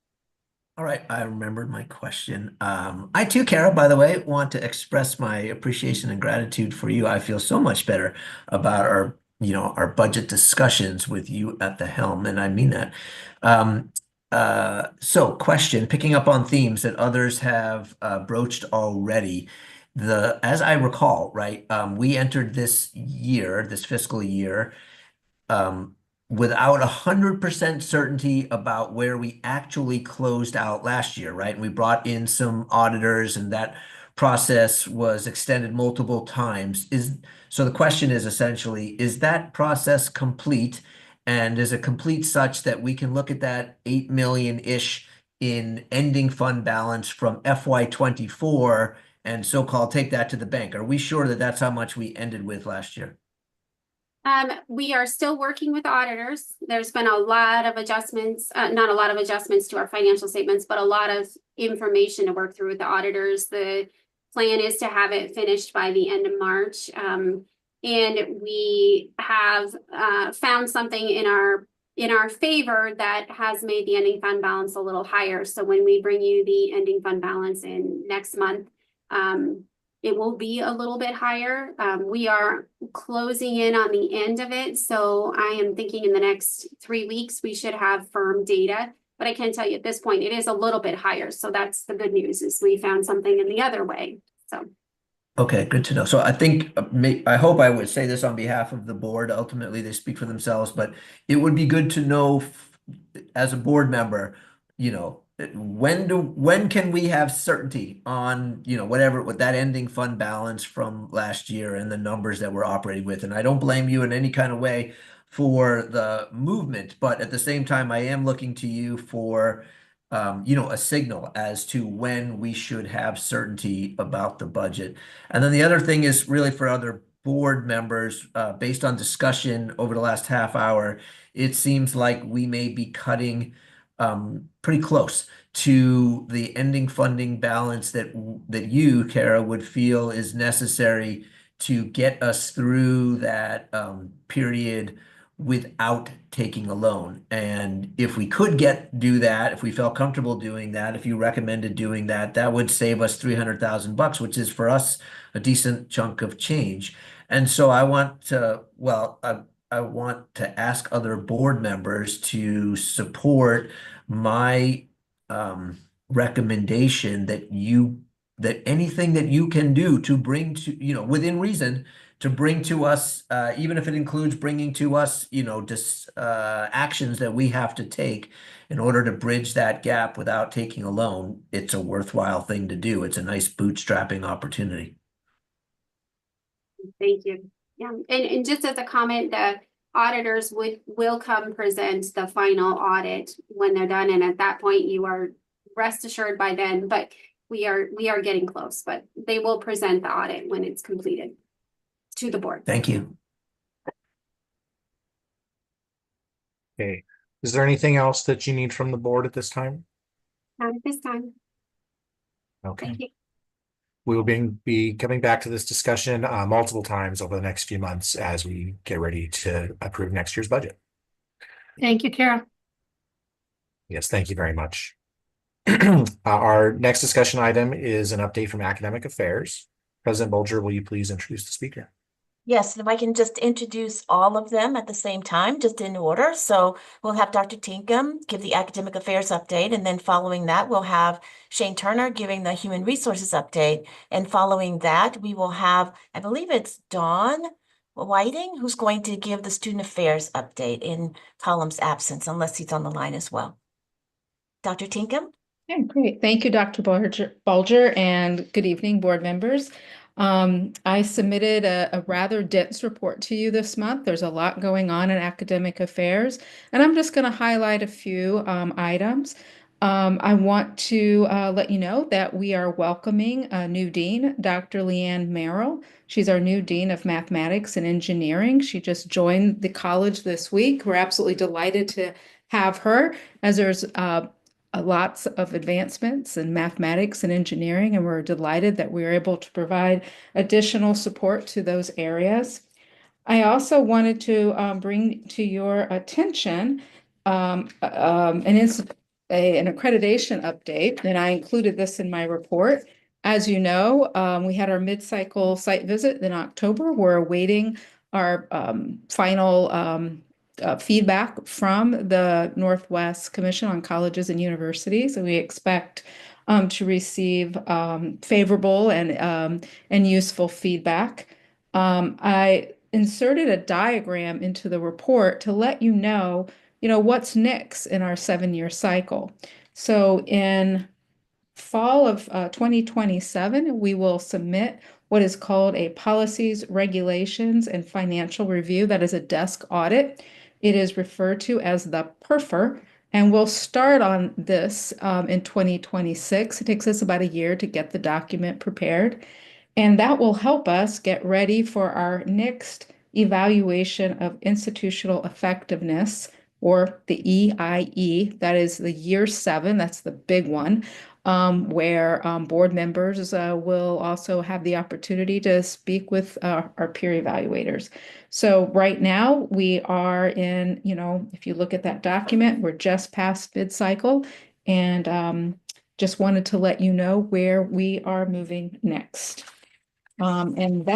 All right, I remembered my question. I too, Kara, by the way, want to express my appreciation and gratitude for you. I feel so much better about our budget discussions with you at the helm, and I mean that. So question, picking up on themes that others have broached already. As I recall, right, we entered this fiscal year, without 100% certainty about where we actually closed out last year, right? And we brought in some auditors, and that process was extended multiple times. So the question is essentially, is that process complete? And is it complete such that we can look at that 8 million-ish in ending fund balance from FY24 and so-called take that to the bank? Are we sure that that's how much we ended with last year? We are still working with auditors. There's been a lot of adjustments, not a lot of adjustments to our financial statements, but a lot of information to work through with the auditors. The plan is to have it finished by the end of March. And we have found something in our favor that has made the ending fund balance a little higher. So when we bring you the ending fund balance in next month, it will be a little bit higher. We are closing in on the end of it. So I am thinking in the next 3 weeks, we should have firm data. But I can tell you at this point, it is a little bit higher. So that's the good news, is we found something in the other way. So. Okay, good to know. So I think, I hope I would say this on behalf of the board. Ultimately, they speak for themselves, but it would be good to know as a board member, when can we have certainty on, with that ending fund balance from last year and the numbers that we're operating with. And I don't blame you in any kind of way for the movement, but at the same time, I am looking to you for a signal as to when we should have certainty about the budget. And then the other thing is really for other board members, based on discussion over the last half hour, it seems like we may be cutting pretty close to the ending funding balance that you, Kara, would feel is necessary to get us through that period without taking a loan. And if we could do that, if we felt comfortable doing that, if you recommended doing that, that would save us $300,000, which is for us a decent chunk of change. And so I want to, well, I want to ask other board members to support my recommendation that anything that you can do to bring to, within reason, to bring to us, even if it includes bringing to us, just actions that we have to take in order to bridge that gap without taking a loan, it's a worthwhile thing to do. It's a nice bootstrapping opportunity. Thank you. Yeah, and just as a comment, the auditors will come present the final audit when they're done, and at that point you are rest assured by then, but we are getting close, but they will present the audit when it's completed to the board. Thank you. Okay. Is there anything else that you need from the board at this time? Not at this time. Okay. Thank you. We will be coming back to this discussion multiple times over the next few months as we get ready to approve next year's budget. Thank you, Kara. Yes, thank you very much. Our next discussion item is an update from Academic Affairs. President Bolger, will you please introduce the speaker? Yes, if I can just introduce all of them at the same time, just in order. So we'll have Dr. Tinkham give the academic affairs update, and then following that, we'll have Shane Turner giving the human resources update. And following that, we will have, I believe it's Dawn Whiting, who's going to give the student affairs update in Column's absence, unless he's on the line as well. Dr. Tinkham? Yeah, great. Thank you, Dr. Bolger, and good evening, board members. I submitted a rather dense report to you this month. There's a lot going on in academic affairs, and I'm just going to highlight a few items. I want to let you know that we are welcoming a new dean, Dr. Leanne Merrill. She's our new dean of mathematics and engineering. She just joined the college this week. We're absolutely delighted to have her, as there's lots of advancements in mathematics and engineering, and we're delighted that we're able to provide additional support to those areas. I also wanted to bring to your attention an accreditation update, and I included this in my report. As you know, we had our mid-cycle site visit in October. We're awaiting our final feedback from the Northwest Commission on Colleges and Universities, and we expect to receive favorable and useful feedback. I inserted a diagram into the report to let you know what's next in our 7-year cycle. So in fall of 2027, we will submit what is called a policies, regulations, and financial review. That is a desk audit. It is referred to as the PERFR, and we'll start on this in 2026. It takes us about a year to get the document prepared, and that will help us get ready for our next evaluation of institutional effectiveness, or the EIE. That is the year 7. That's the big one, where board members will also have the opportunity to speak with our peer evaluators. So right now we are in, if you look at that document, we're just past mid-cycle, and just wanted to let you know where we are moving next. And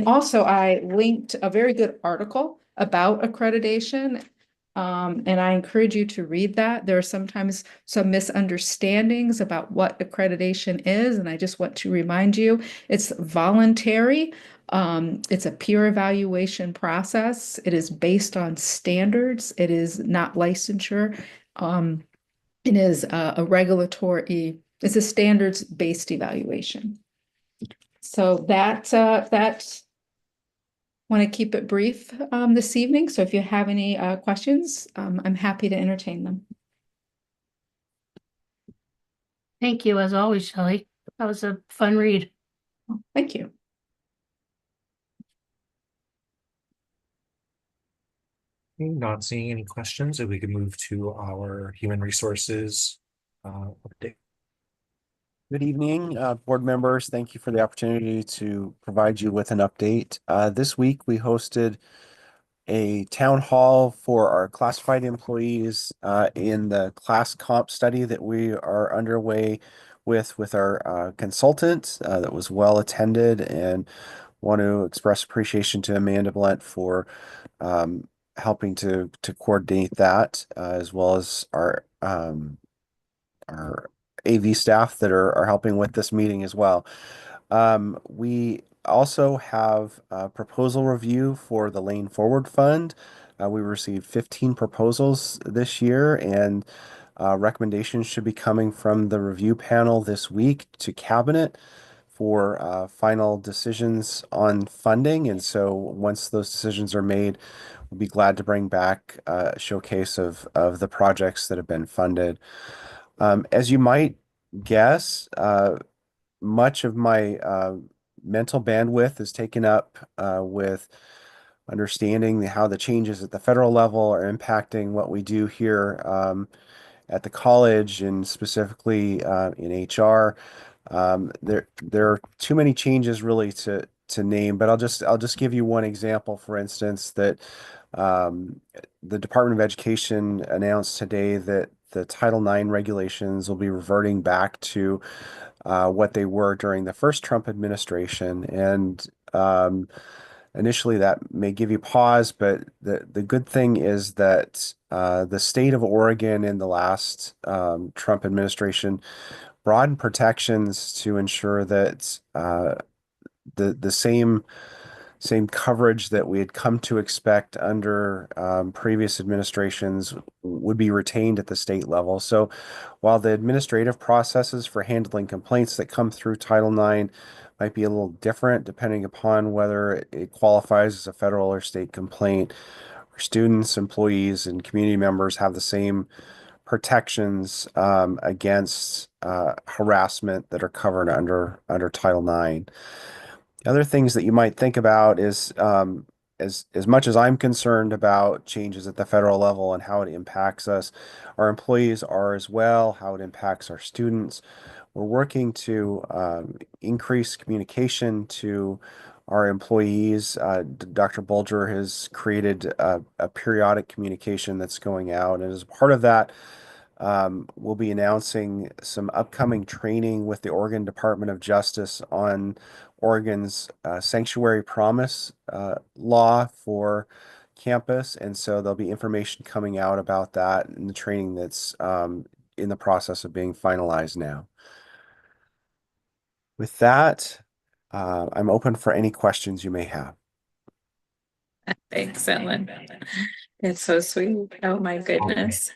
also I linked a very good article about accreditation. And I encourage you to read that. There are sometimes some misunderstandings about what accreditation is, and I just want to remind you, it's voluntary. It's a peer evaluation process. It is based on standards. It is not licensure. It is a regulatory, it's a standards-based evaluation. So that's want to keep it brief this evening. So if you have any questions, I'm happy to entertain them. Thank you, as always, Shelley. That was a fun read. Thank you. Not seeing any questions, if we could move to our human resources update. Good evening, board members. Thank you for the opportunity to provide you with an update. This week, we hosted a town hall for our classified employees in the class comp study that we are underway with our consultant. That was well attended, and want to express appreciation to Amanda Blunt for helping to coordinate that, as well as our AV staff that are helping with this meeting as well. We also have a proposal review for the Lane Forward Fund. We received 15 proposals this year, and recommendations should be coming from the review panel this week to cabinet for final decisions on funding. And so once those decisions are made, we'll be glad to bring back a showcase of the projects that have been funded. As you might guess, much of my mental bandwidth is taken up with understanding how the changes at the federal level are impacting what we do here at the college, and specifically in HR. There are too many changes really to name, but I'll just give you one example. For instance, that the Department of Education announced today that the Title IX regulations will be reverting back to what they were during the first Trump administration. And initially that may give you pause, but the good thing is that the state of Oregon in the last Trump administration broadened protections to ensure that the same coverage that we had come to expect under previous administrations would be retained at the state level. So while the administrative processes for handling complaints that come through Title IX might be a little different depending upon whether it qualifies as a federal or state complaint, students, employees, and community members have the same protections against harassment that are covered under Title IX. Other things that you might think about is, as much as I'm concerned about changes at the federal level and how it impacts us, our employees are as well, how it impacts our students. We're working to increase communication to our employees. Dr. Bulger has created a periodic communication that's going out, and as part of that, we'll be announcing some upcoming training with the Oregon Department of Justice on Oregon's sanctuary promise law for campus. And so there'll be information coming out about that and the training that's in the process of being finalized now. With that, I'm open for any questions you may have. Excellent. It's so sweet. Oh my goodness.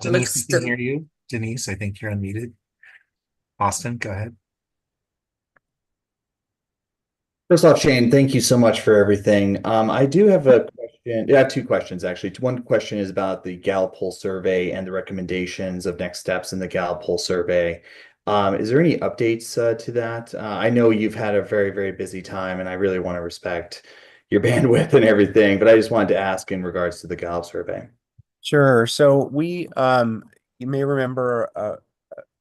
Denise, we can hear you. Denise, I think you're unmuted. Austin, go ahead. First off, Shane, thank you so much for everything. I do have a question. I have two questions, actually. One question is about the Gallup poll survey and the recommendations of next steps in the Gallup poll survey. Is there any updates to that? I know you've had a very, very busy time, and I really want to respect your bandwidth and everything, but I just wanted to ask in regards to the Gallup survey. Sure. So we, you may remember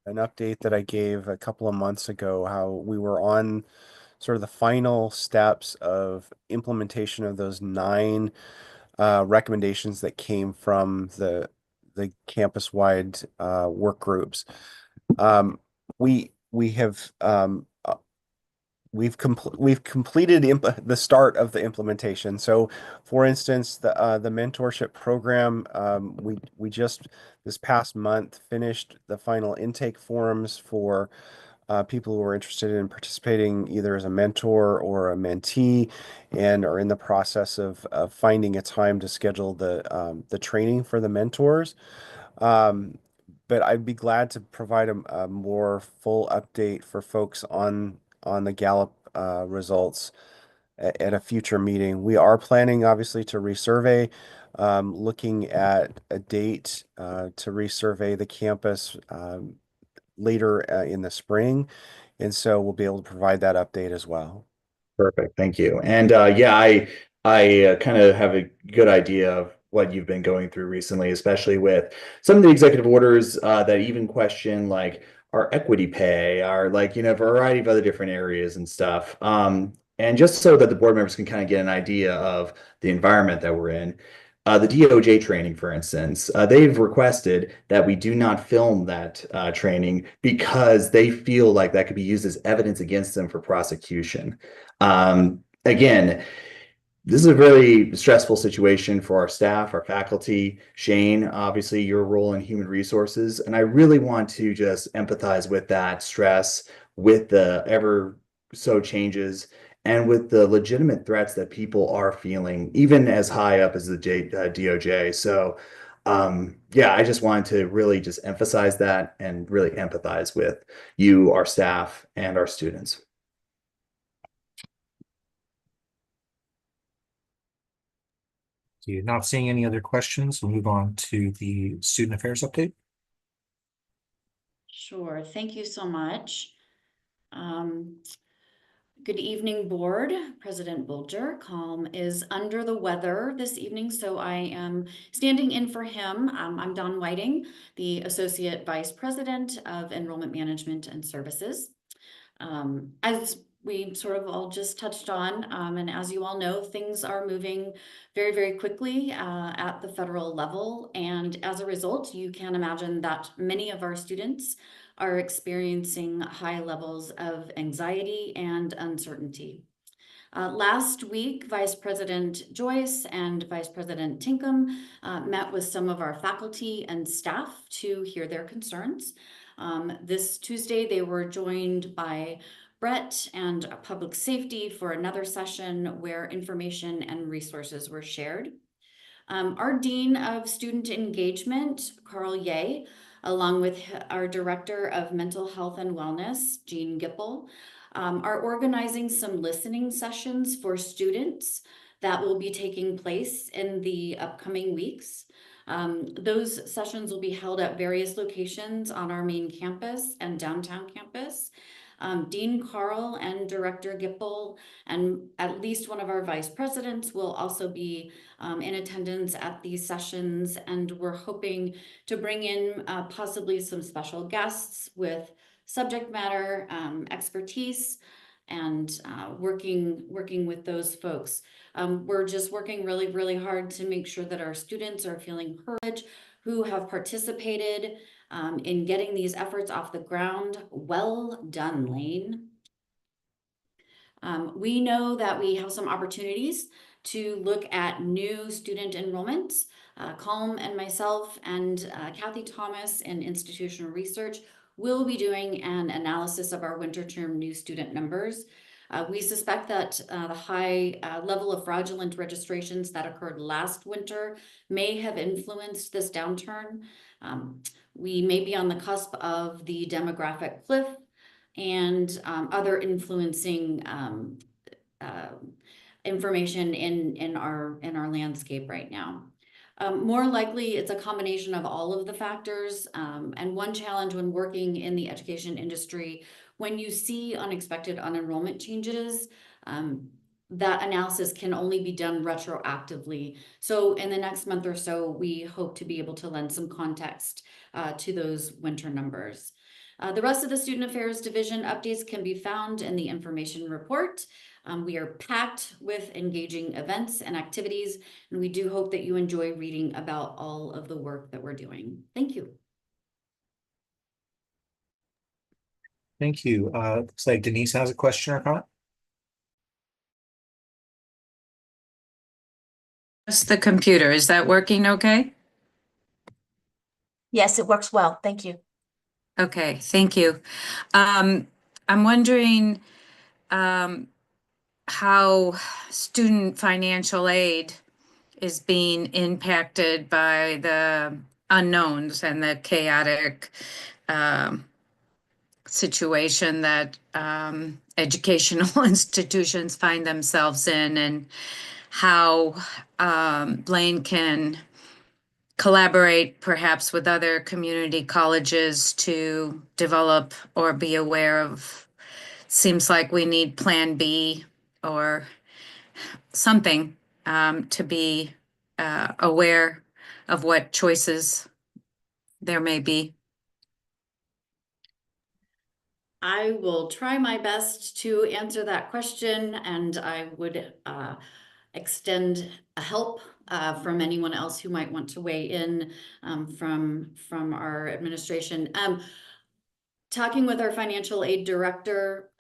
an update that I gave a couple of months ago, how we were on sort of the final steps of implementation of those 9 recommendations that came from the campus-wide work groups. We have we've completed the start of the implementation. So, for instance, the mentorship program, we just this past month finished the final intake forms for people who are interested in participating either as a mentor or a mentee, and are in the process of finding a time to schedule the training for the mentors. But I'd be glad to provide a more full update for folks on the Gallup results at a future meeting. We are planning, obviously, to resurvey, looking at a date to resurvey the campus later in the spring. And so we'll be able to provide that update as well. Perfect. Thank you. And yeah, I kind of have a good idea of what you've been going through recently, especially with some of the executive orders that even question like our equity pay, our like, a variety of other different areas and stuff. And just so that the board members can kind of get an idea of the environment that we're in. The DOJ training, for instance, they've requested that we do not film that training because they feel like that could be used as evidence against them for prosecution. Again, this is a very stressful situation for our staff, our faculty. Shane, obviously your role in human resources. And I really want to just empathize with that stress, with the ever so changes, and with the legitimate threats that people are feeling, even as high up as the DOJ. So yeah, I just wanted to really just emphasize that and really empathize with you, our staff, and our students. Not seeing any other questions, we'll move on to the student affairs update. Sure. Thank you so much. Good evening, board. President Bulger. Colm is under the weather this evening, so I am standing in for him. I'm Dawn Whiting, the Associate Vice President of Enrollment Management and Services. As we sort of all just touched on, and as you all know, things are moving very, very quickly at the federal level. And as a result, you can imagine that many of our students are experiencing high levels of anxiety and uncertainty. Last week, Vice President Joyce and Vice President Tinkham met with some of our faculty and staff to hear their concerns. This Tuesday, they were joined by Brett and Public Safety for another session where information and resources were shared. Our Dean of Student Engagement, Carl Ye, along with our Director of Mental Health and Wellness, Jean Gipple, are organizing some listening sessions for students that will be taking place in the upcoming weeks. Those sessions will be held at various locations on our main campus and downtown campus. Dean Carl and Director Gipple and at least one of our vice presidents will also be in attendance at these sessions, and we're hoping to bring in possibly some special guests with subject matter expertise and working with those folks. We're just working really, really hard to make sure that our students are feeling heard, who have participated in getting these efforts off the ground. Well done, Lane. We know that we have some opportunities to look at new student enrollments. Colm and myself and Kathy Thomas in institutional research will be doing an analysis of our winter term new student numbers. We suspect that the high level of fraudulent registrations that occurred last winter may have influenced this downturn. We may be on the cusp of the demographic cliff and other influencing information in our landscape right now. More likely, it's a combination of all of the factors. And one challenge when working in the education industry, when you see unexpected unenrollment changes, that analysis can only be done retroactively. So in the next month or so, we hope to be able to lend some context to those winter numbers. The rest of the Student Affairs Division updates can be found in the information report. We are packed with engaging events and activities, and we do hope that you enjoy reading about all of the work that we're doing. Thank you. Thank you. Looks like Denise has a question or comment. Just the computer, is that working okay? Yes, it works well. Thank you. Okay, thank you. I'm wondering how student financial aid is being impacted by the unknowns and the chaotic situation that educational institutions find themselves in, and how Blaine can collaborate perhaps with other community colleges to develop or be aware of. Seems like we need Plan B or something to be aware of what choices there may be? I will try my best to answer that question, and I would extend a help from anyone else who might want to weigh in from our administration. Talking with our financial aid director,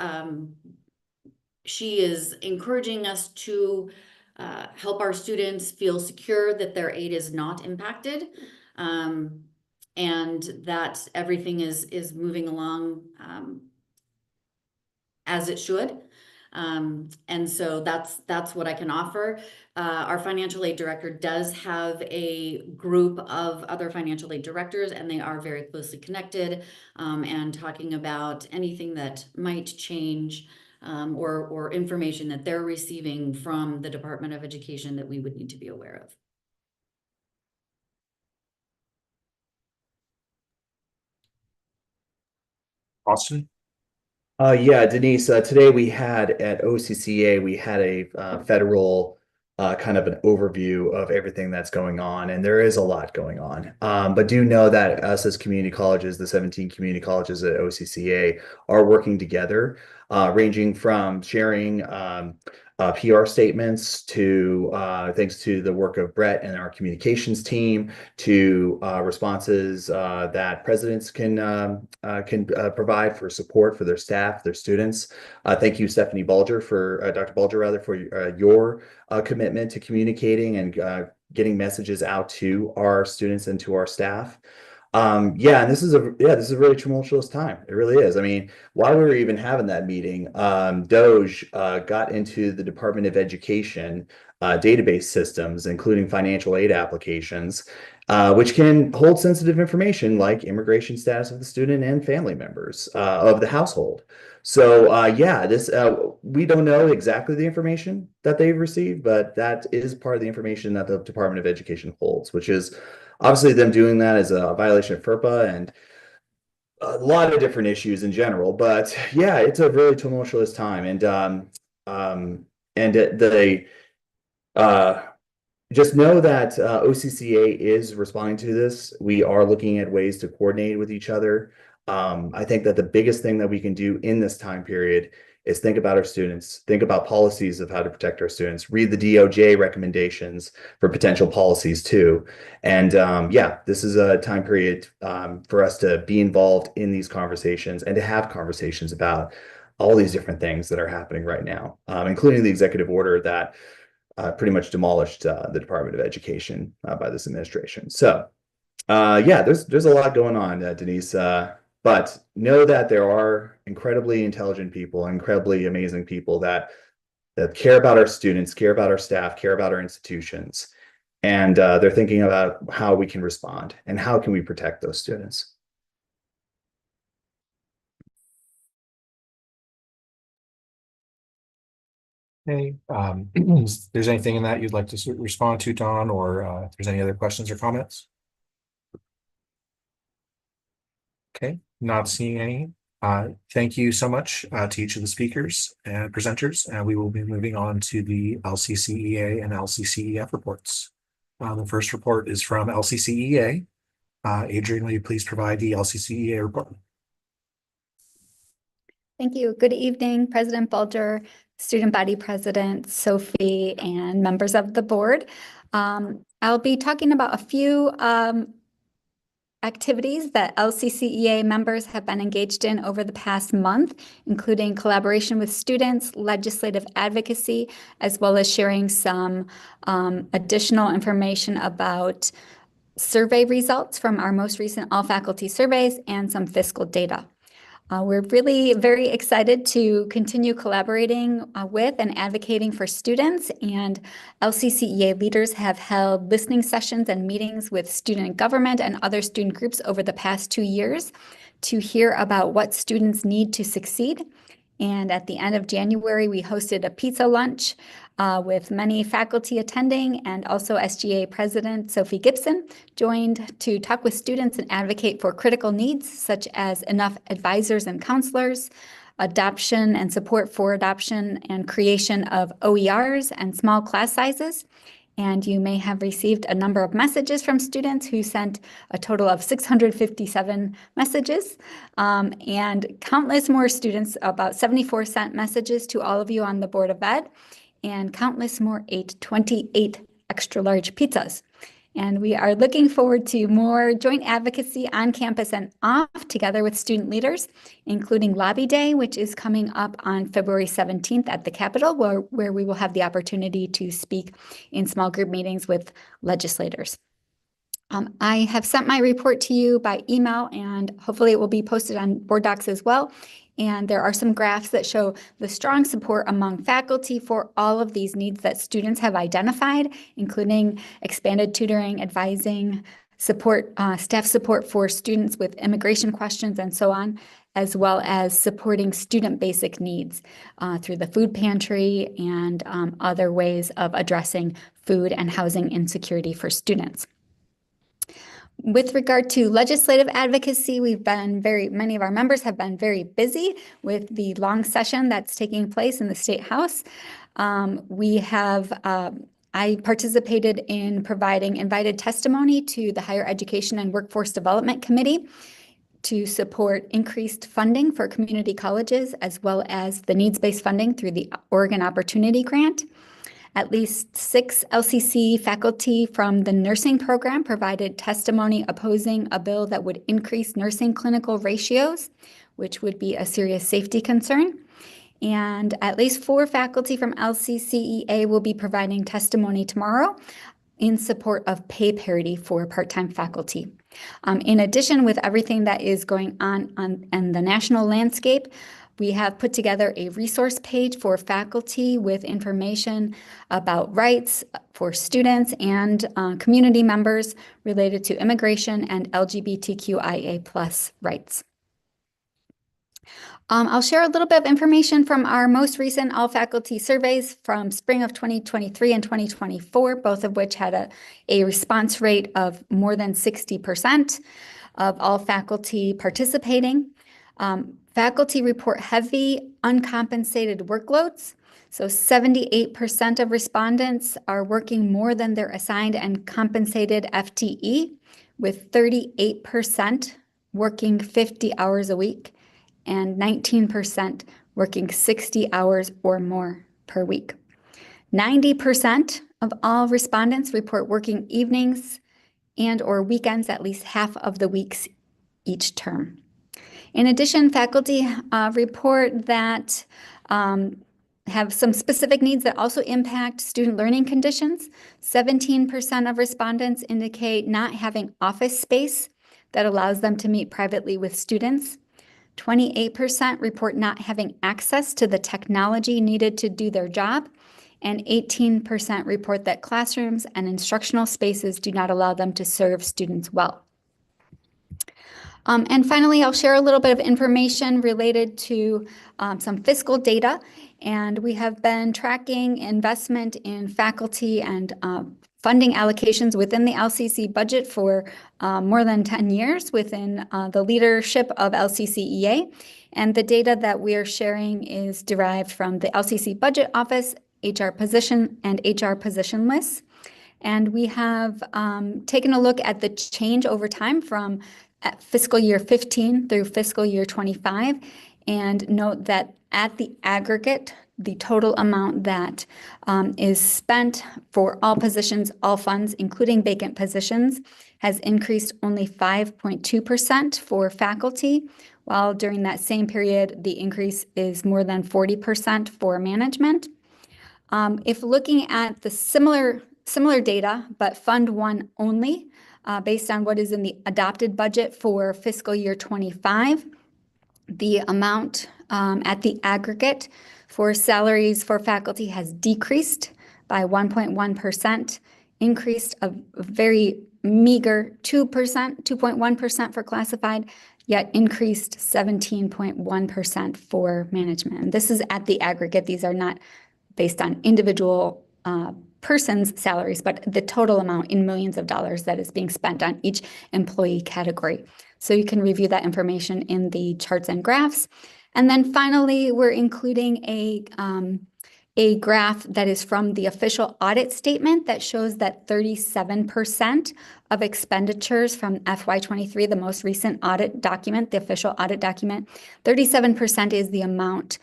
she is encouraging us to help our students feel secure that their aid is not impacted, and that everything is moving along as it should. And so that's what I can offer. Our financial aid director does have a group of other financial aid directors, and they are very closely connected, and talking about anything that might change, or information that they're receiving from the Department of Education that we would need to be aware of. Austin? Yeah, Denise, today we had at OCCA, we had a federal kind of an overview of everything that's going on, and there is a lot going on. But do know that us as community colleges, the 17 community colleges at OCCA, are working together, ranging from sharing PR statements to thanks to the work of Brett and our communications team, to responses that presidents can provide for support for their staff, their students. Thank you, Stephanie Bulger, for Dr. Bulger rather, for your commitment to communicating and getting messages out to our students and to our staff. Yeah, and this is a really tumultuous time. It really is. I mean, while we were even having that meeting, DOGE got into the Department of Education database systems, including financial aid applications, which can hold sensitive information like immigration status of the student and family members of the household. So yeah, this we don't know exactly the information that they've received, but that is part of the information that the Department of Education holds, which is obviously them doing that is a violation of FERPA and a lot of different issues in general. But yeah, it's a really tumultuous time, and just know that OCCA is responding to this. We are looking at ways to coordinate with each other. I think that the biggest thing that we can do in this time period is think about our students, think about policies of how to protect our students, read the DOJ recommendations for potential policies too. And yeah, this is a time period for us to be involved in these conversations and to have conversations about all these different things that are happening right now, including the executive order that pretty much demolished the Department of Education by this administration. So yeah, there's a lot going on, Denise. But know that there are incredibly intelligent people, incredibly amazing people that care about our students, care about our staff, care about our institutions. And they're thinking about how we can respond and how can we protect those students. Okay. If there's anything in that you'd like to respond to, Don, or if there's any other questions or comments? Okay, not seeing any. Thank you so much to each of the speakers and presenters, and we will be moving on to the LCCEA and LCCEF reports. The first report is from LCCEA. Adrian, will you please provide the LCCEA report? Thank you. Good evening, President Bulger, Student Body President Sophie, and members of the board. I'll be talking about a few activities that LCCEA members have been engaged in over the past month, including collaboration with students, legislative advocacy, as well as sharing some additional information about survey results from our most recent all-faculty surveys and some fiscal data. We're really very excited to continue collaborating with and advocating for students, and LCCEA leaders have held listening sessions and meetings with student government and other student groups over the past 2 years to hear about what students need to succeed. And at the end of January, we hosted a pizza lunch with many faculty attending, and also SGA President Sophie Gibson joined to talk with students and advocate for critical needs such as enough advisors and counselors, adoption and support for adoption and creation of OERs and small class sizes, And you may have received a number of messages from students who sent a total of 657 messages, and countless more students, about 74 sent messages to all of you on the Board of Ed, and countless more ate 28 extra large pizzas. And we are looking forward to more joint advocacy on campus and off together with student leaders, including Lobby Day, which is coming up on February 17th at the Capitol, where we will have the opportunity to speak in small group meetings with legislators. I have sent my report to you by email, and hopefully it will be posted on Board Docs as well. And there are some graphs that show the strong support among faculty for all of these needs that students have identified, including expanded tutoring, advising, support, staff support for students with immigration questions and so on, as well as supporting student basic needs through the food pantry and other ways of addressing food and housing insecurity for students. With regard to legislative advocacy, many of our members have been very busy with the long session that's taking place in the State House. I participated in providing invited testimony to the Higher Education and Workforce Development Committee to support increased funding for community colleges, as well as the needs-based funding through the Oregon Opportunity Grant. At least 6 LCC faculty from the nursing program provided testimony opposing a bill that would increase nursing clinical ratios, which would be a serious safety concern. And at least 4 faculty from LCCEA will be providing testimony tomorrow in support of pay parity for part-time faculty. In addition, with everything that is going on in the national landscape, we have put together a resource page for faculty with information about rights for students and community members related to immigration and LGBTQIA+ rights. I'll share a little bit of information from our most recent all-faculty surveys from spring of 2023 and 2024, both of which had a response rate of more than 60% of all faculty participating. Faculty report heavy uncompensated workloads. So 78% of respondents are working more than their assigned and compensated FTE, with 38% working 50 hours a week and 19% working 60 hours or more per week. 90% of all respondents report working evenings and or weekends at least half of the weeks each term. In addition, faculty report that have some specific needs that also impact student learning conditions. 17% of respondents indicate not having office space that allows them to meet privately with students. 28% report not having access to the technology needed to do their job. And 18% report that classrooms and instructional spaces do not allow them to serve students well. And finally, I'll share a little bit of information related to some fiscal data. And we have been tracking investment in faculty and funding allocations within the LCC budget for more than 10 years within the leadership of LCCEA. And the data that we are sharing is derived from the LCC Budget Office, HR position, and HR position lists. And we have taken a look at the change over time from fiscal year 15 through fiscal year 25, and note that at the aggregate, the total amount that is spent for all positions, all funds, including vacant positions, has increased only 5.2% for faculty, while during that same period, the increase is more than 40% for management. If looking at the similar data, but Fund 1 only, based on what is in the adopted budget for fiscal year 25, the amount at the aggregate for salaries for faculty has decreased by 1.1%, increased a very meager 2.1% for classified, yet increased 17.1% for management. And this is at the aggregate. These are not based on individual person's salaries, but the total amount in millions of dollars that is being spent on each employee category. So you can review that information in the charts and graphs. And then finally, we're including a a graph that is from the official audit statement that shows that 37% of expenditures from FY23, the most recent audit document, the official audit document, 37% is the amount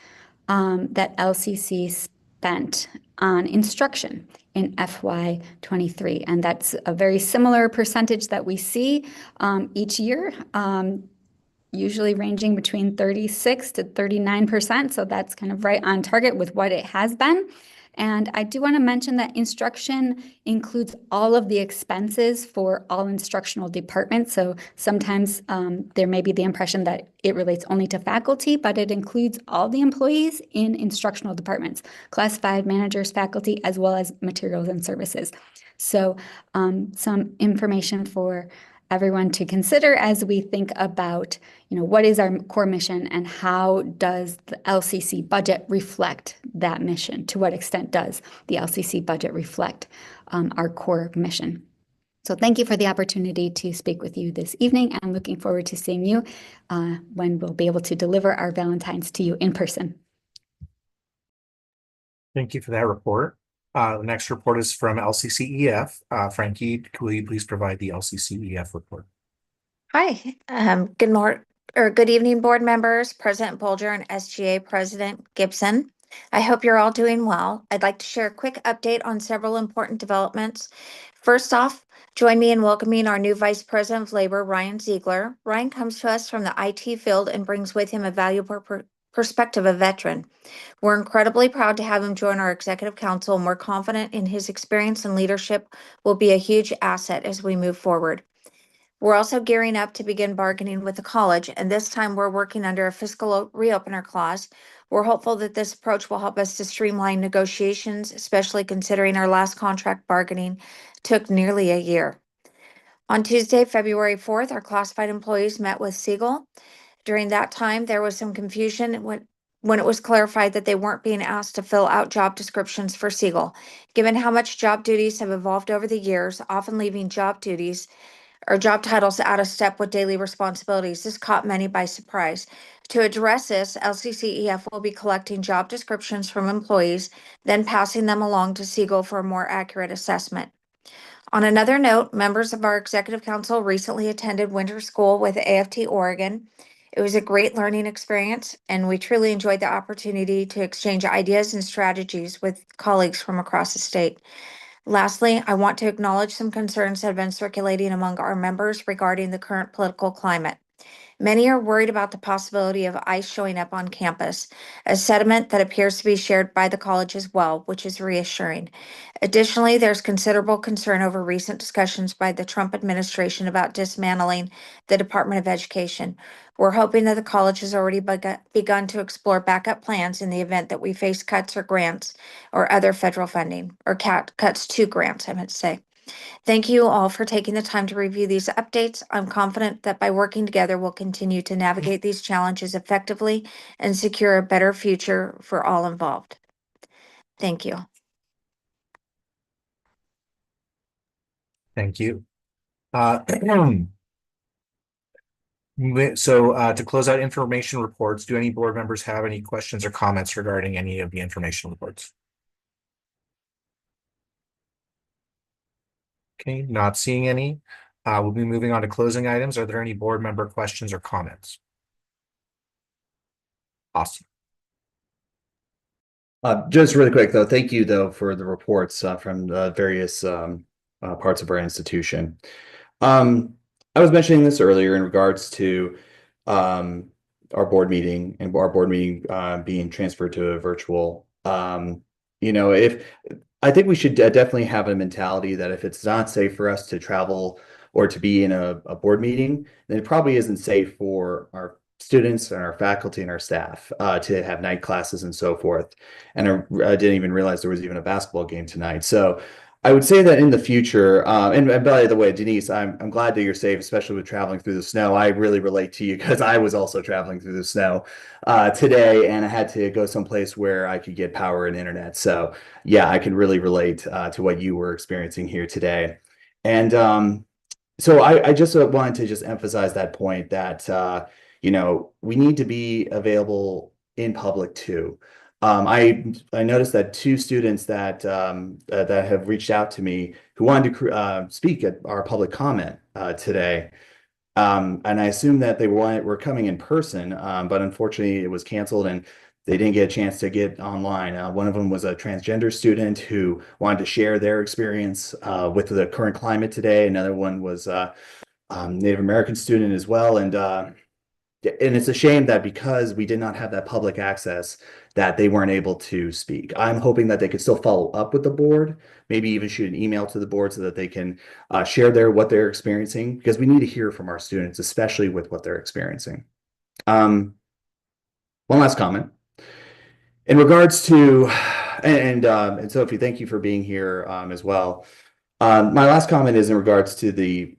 that LCC spent on instruction in FY23. And that's a very similar percentage that we see each year, usually ranging between 36 to 39%. So that's kind of right on target with what it has been. And I do want to mention that instruction includes all of the expenses for all instructional departments. So sometimes there may be the impression that it relates only to faculty, but it includes all the employees in instructional departments, classified managers, faculty, as well as materials and services. So some information for everyone to consider as we think about, what is our core mission and how does the LCC budget reflect that mission? To what extent does the LCC budget reflect our core mission? So thank you for the opportunity to speak with you this evening, and looking forward to seeing you when we'll be able to deliver our Valentines to you in person. Thank you for that report. The next report is from LCCEF. Frankie, will you please provide the LCCEF report? Hi, good evening, board members, President Bolger and SGA President Gibson. I hope you're all doing well. I'd like to share a quick update on several important developments. First off, join me in welcoming our new Vice President of Labor, Ryan Ziegler. Ryan comes to us from the IT field and brings with him a valuable perspective of veteran. We're incredibly proud to have him join our executive council, and we're confident in his experience and leadership will be a huge asset as we move forward. We're also gearing up to begin bargaining with the college, and this time we're working under a fiscal reopener clause. We're hopeful that this approach will help us to streamline negotiations, especially considering our last contract bargaining took nearly a year. On Tuesday, February 4th, our classified employees met with Siegel. During that time, there was some confusion when it was clarified that they weren't being asked to fill out job descriptions for Siegel. Given how much job duties have evolved over the years, often leaving job duties or job titles out of step with daily responsibilities, this caught many by surprise. To address this, LCCEF will be collecting job descriptions from employees, then passing them along to Siegel for a more accurate assessment. On another note, members of our executive council recently attended winter school with AFT Oregon. It was a great learning experience, and we truly enjoyed the opportunity to exchange ideas and strategies with colleagues from across the state. Lastly, I want to acknowledge some concerns that have been circulating among our members regarding the current political climate. Many are worried about the possibility of ICE showing up on campus, a sentiment that appears to be shared by the college as well, which is reassuring. Additionally, there's considerable concern over recent discussions by the Trump administration about dismantling the Department of Education. We're hoping that the college has already begun to explore backup plans in the event that we face cuts or grants or other federal funding, or cuts to grants, I meant to say. Thank you all for taking the time to review these updates. I'm confident that by working together, we'll continue to navigate these challenges effectively and secure a better future for all involved. Thank you. Thank you. So to close out information reports, do any board members have any questions or comments regarding any of the information reports? Okay, not seeing any. We'll be moving on to closing items. Are there any board member questions or comments? Awesome. Just really quick though, thank you though for the reports from the various parts of our institution. I was mentioning this earlier in regards to our board meeting and our board meeting being transferred to a virtual. I think we should definitely have a mentality that if it's not safe for us to travel or to be in a board meeting, then it probably isn't safe for our students and our faculty and our staff to have night classes and so forth. And I didn't even realize there was even a basketball game tonight. So I would say that in the future, and by the way, Denise, I'm glad that you're safe, especially with traveling through the snow. I really relate to you because I was also traveling through the snow today, and I had to go someplace where I could get power and internet. So yeah, I can really relate to what you were experiencing here today. And so I just wanted to just emphasize that point that, we need to be available in public too. I noticed that two students that that have reached out to me who wanted to speak at our public comment today. And I assumed that they were coming in person, but unfortunately it was canceled and they didn't get a chance to get online. One of them was a transgender student who wanted to share their experience with the current climate today. Another one was Native American student as well. And it's a shame that because we did not have that public access, that they weren't able to speak. I'm hoping that they could still follow up with the board, maybe even shoot an email to the board so that they can share what they're experiencing, because we need to hear from our students, especially with what they're experiencing. One last comment. In regards to, and Sophie, thank you for being here as well. My last comment is in regards to the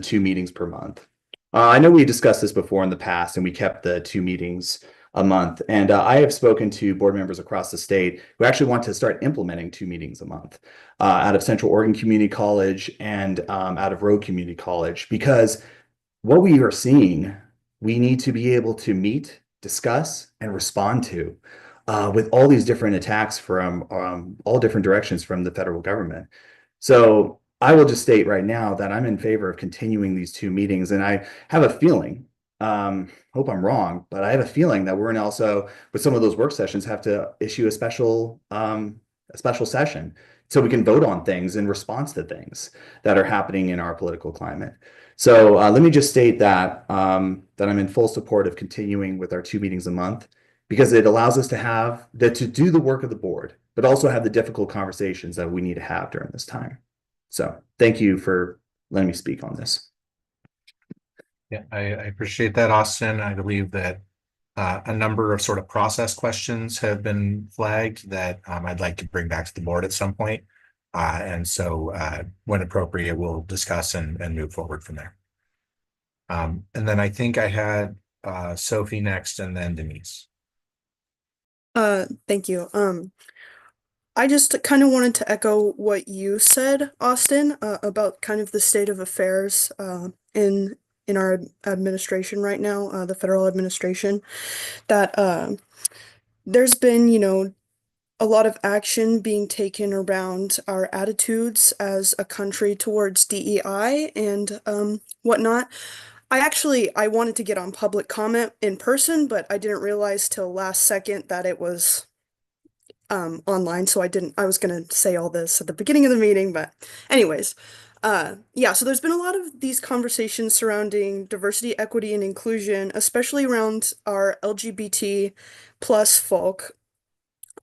2 meetings per month. I know we discussed this before in the past, and we kept the 2 meetings a month. And I have spoken to board members across the state who actually want to start implementing 2 meetings a month out of Central Oregon Community College and out of Rogue Community College, because what we are seeing, we need to be able to meet, discuss, and respond to with all these different attacks from all different directions from the federal government. So I will just state right now that I'm in favor of continuing these 2 meetings, and I have a feeling, hope I'm wrong, but I have a feeling that we're going to also, with some of those work sessions, have to issue a special session so we can vote on things in response to things that are happening in our political climate. So let me just state that that I'm in full support of continuing with our 2 meetings a month, because it allows us to do the work of the board, but also have the difficult conversations that we need to have during this time. So thank you for letting me speak on this. Yeah, I appreciate that, Austin. I believe that a number of sort of process questions have been flagged that I'd like to bring back to the board at some point. And so when appropriate, we'll discuss and move forward from there. And then I think I had Sophie next and then Denise. Thank you. I just kind of wanted to echo what you said, Austin, about kind of the state of affairs in our administration right now, the federal administration, that there's been, a lot of action being taken around our attitudes as a country towards DEI and whatnot. I wanted to get on public comment in person, but I didn't realize till last second that it was online, so I was gonna say all this at the beginning of the meeting, but anyways, yeah, so there's been a lot of these conversations surrounding diversity, equity, and inclusion, especially around our LGBT plus folk.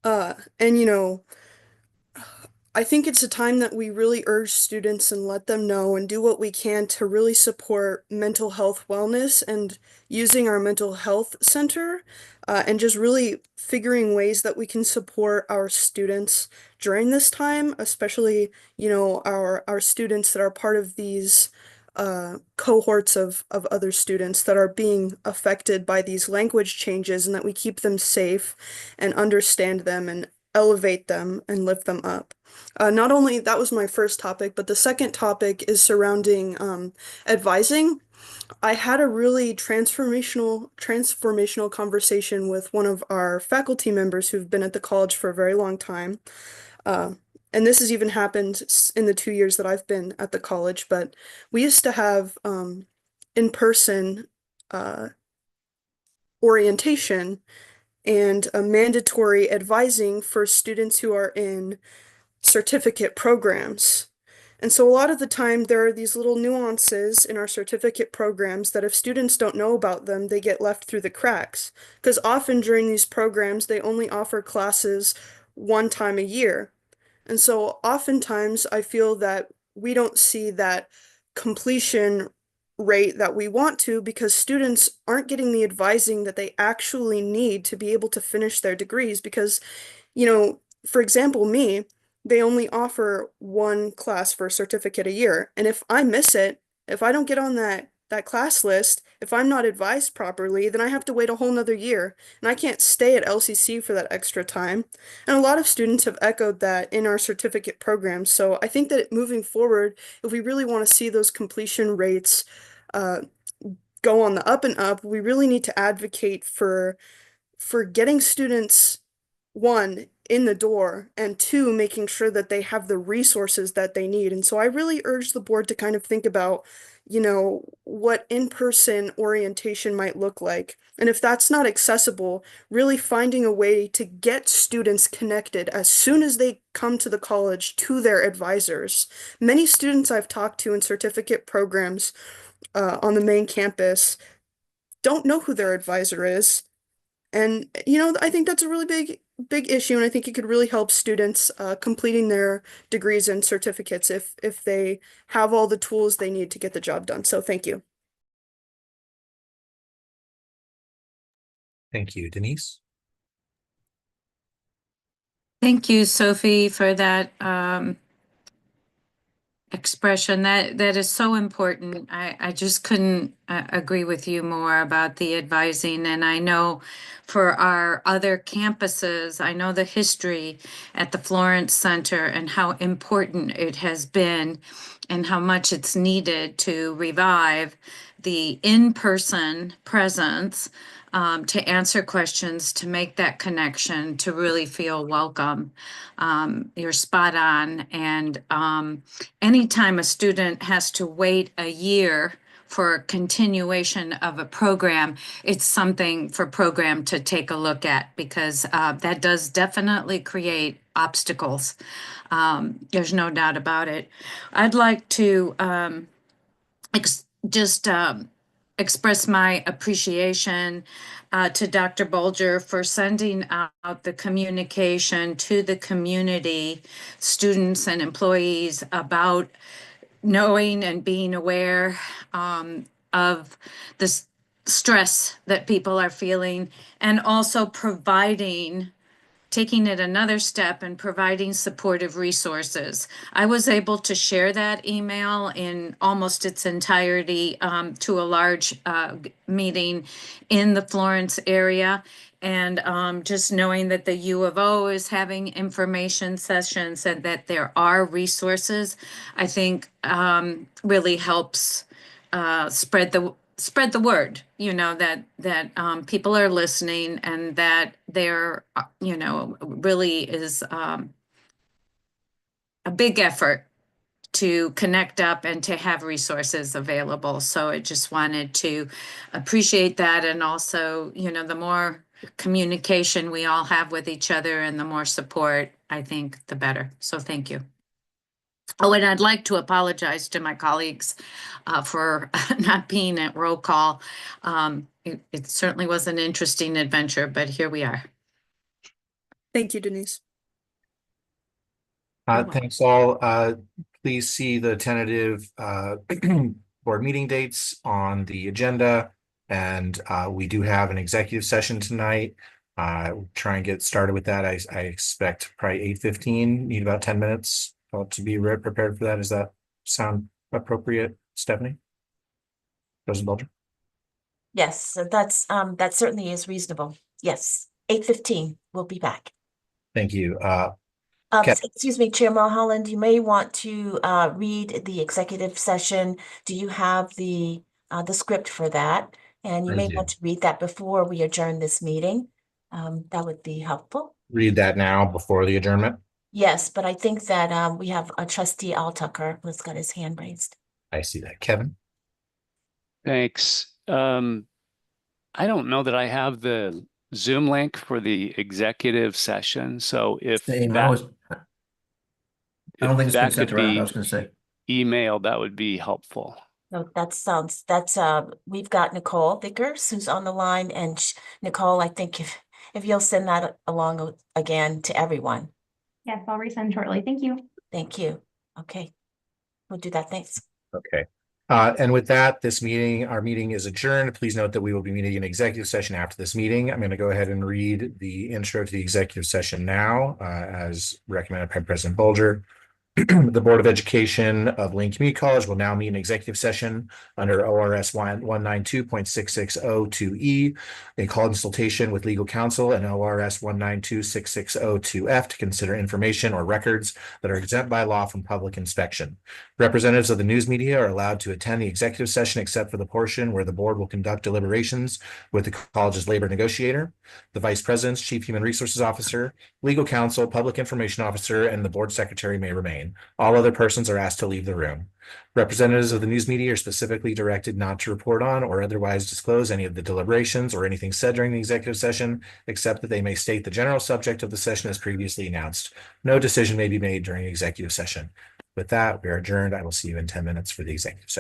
And I think it's a time that we really urge students and let them know and do what we can to really support mental health wellness and using our mental health center and just really figuring ways that we can support our students during this time, especially, our students that are part of these cohorts of other students that are being affected by these language changes, and that we keep them safe and understand them and elevate them and lift them up. Not only that was my first topic, but the second topic is surrounding advising. I had a really transformational conversation with one of our faculty members who've been at the college for a very long time. And this has even happened in the 2 years that I've been at the college, but we used to have in-person orientation and a mandatory advising for students who are in certificate programs. And so a lot of the time there are these little nuances in our certificate programs that if students don't know about them, they get left through the cracks. Because often during these programs, they only offer classes 1 time a year. And so oftentimes I feel that we don't see that completion rate that we want to, because students aren't getting the advising that they actually need to be able to finish their degrees. Because, for example, me, they only offer 1 class for a certificate a year. And if I miss it, if I don't get on that class list, if I'm not advised properly, then I have to wait a whole nother year. And I can't stay at LCC for that extra time. And a lot of students have echoed that in our certificate programs. So I think that moving forward, if we really want to see those completion rates go on the up and up, we really need to advocate for getting students one, in the door, and two, making sure that they have the resources that they need. And so I really urge the board to kind of think about, what in-person orientation might look like. And if that's not accessible, really finding a way to get students connected as soon as they come to the college to their advisors. Many students I've talked to in certificate programs on the main campus don't know who their advisor is. And, I think that's a really big issue. And I think it could really help students completing their degrees and certificates if they have all the tools they need to get the job done. So thank you. Thank you, Denise. Thank you, Sophie, for that expression. That is so important. I just couldn't agree with you more about the advising. And I know for our other campuses, I know the history at the Florence Center and how important it has been and how much it's needed to revive the in-person presence, to answer questions, to make that connection, to really feel welcome. You're spot on. And anytime a student has to wait a year for continuation of a program, it's something for program to take a look at, because that does definitely create obstacles. There's no doubt about it. I'd like to express my appreciation to Dr. Bulger for sending out the communication to the community, students and employees, about knowing and being aware of the stress that people are feeling, and also taking it another step and providing supportive resources. I was able to share that email in almost its entirety to a large meeting in the Florence area. And just knowing that the U of O is having information sessions and that there are resources, I think really helps spread the word, that people are listening, and that there, really is a big effort to connect up and to have resources available. So I just wanted to appreciate that. And also, the more communication we all have with each other and the more support, I think the better. So thank you. Oh, and I'd like to apologize to my colleagues for not being at roll call. It certainly was an interesting adventure, but here we are. Thank you, Denise. Thanks all. Please see the tentative board meeting dates on the agenda. And we do have an executive session tonight. Try and get started with that. I expect probably 8:15, need about 10 minutes to be prepared for that. Does that sound appropriate, Stephanie? President Bulger? Yes, so that certainly is reasonable. Yes, 8:15, we'll be back. Thank you. Excuse me, Chair Mulholland, you may want to read the executive session. Do you have the script for that? And you may want to read that before we adjourn this meeting. That would be helpful. Read that now before the adjournment? Yes, but I think that we have a trustee Altucker who's got his hand raised. I see that. Kevin? Thanks. I don't know that I have the Zoom link for the executive session. So if I don't think it's been sent around, I was going to say. Email, that would be helpful. So we've got Nicole Vickers who's on the line, and Nicole, I think if you'll send that along again to everyone. Yes, I'll resend shortly. Thank you. Thank you. Okay, we'll do that. Thanks. Okay. And with that, our meeting is adjourned. Please note that we will be meeting an executive session after this meeting. I'm going to go ahead and read the intro to the executive session now, as recommended by President Bulger. The Board of Education of Lane Community College will now meet in executive session under ORS 192.6602E, a consultation with legal counsel, and ORS 192.6602F to consider information or records that are exempt by law from public inspection. Representatives of the news media are allowed to attend the executive session except for the portion where the board will conduct deliberations with the college's labor negotiator, the vice president's chief human resources officer, legal counsel, public information officer, and the board secretary may remain. All other persons are asked to leave the room. Representatives of the news media are specifically directed not to report on or otherwise disclose any of the deliberations or anything said during the executive session, except that they may state the general subject of the session as previously announced. No decision may be made during executive session. With that, we are adjourned. I will see you in 10 minutes for the executive session.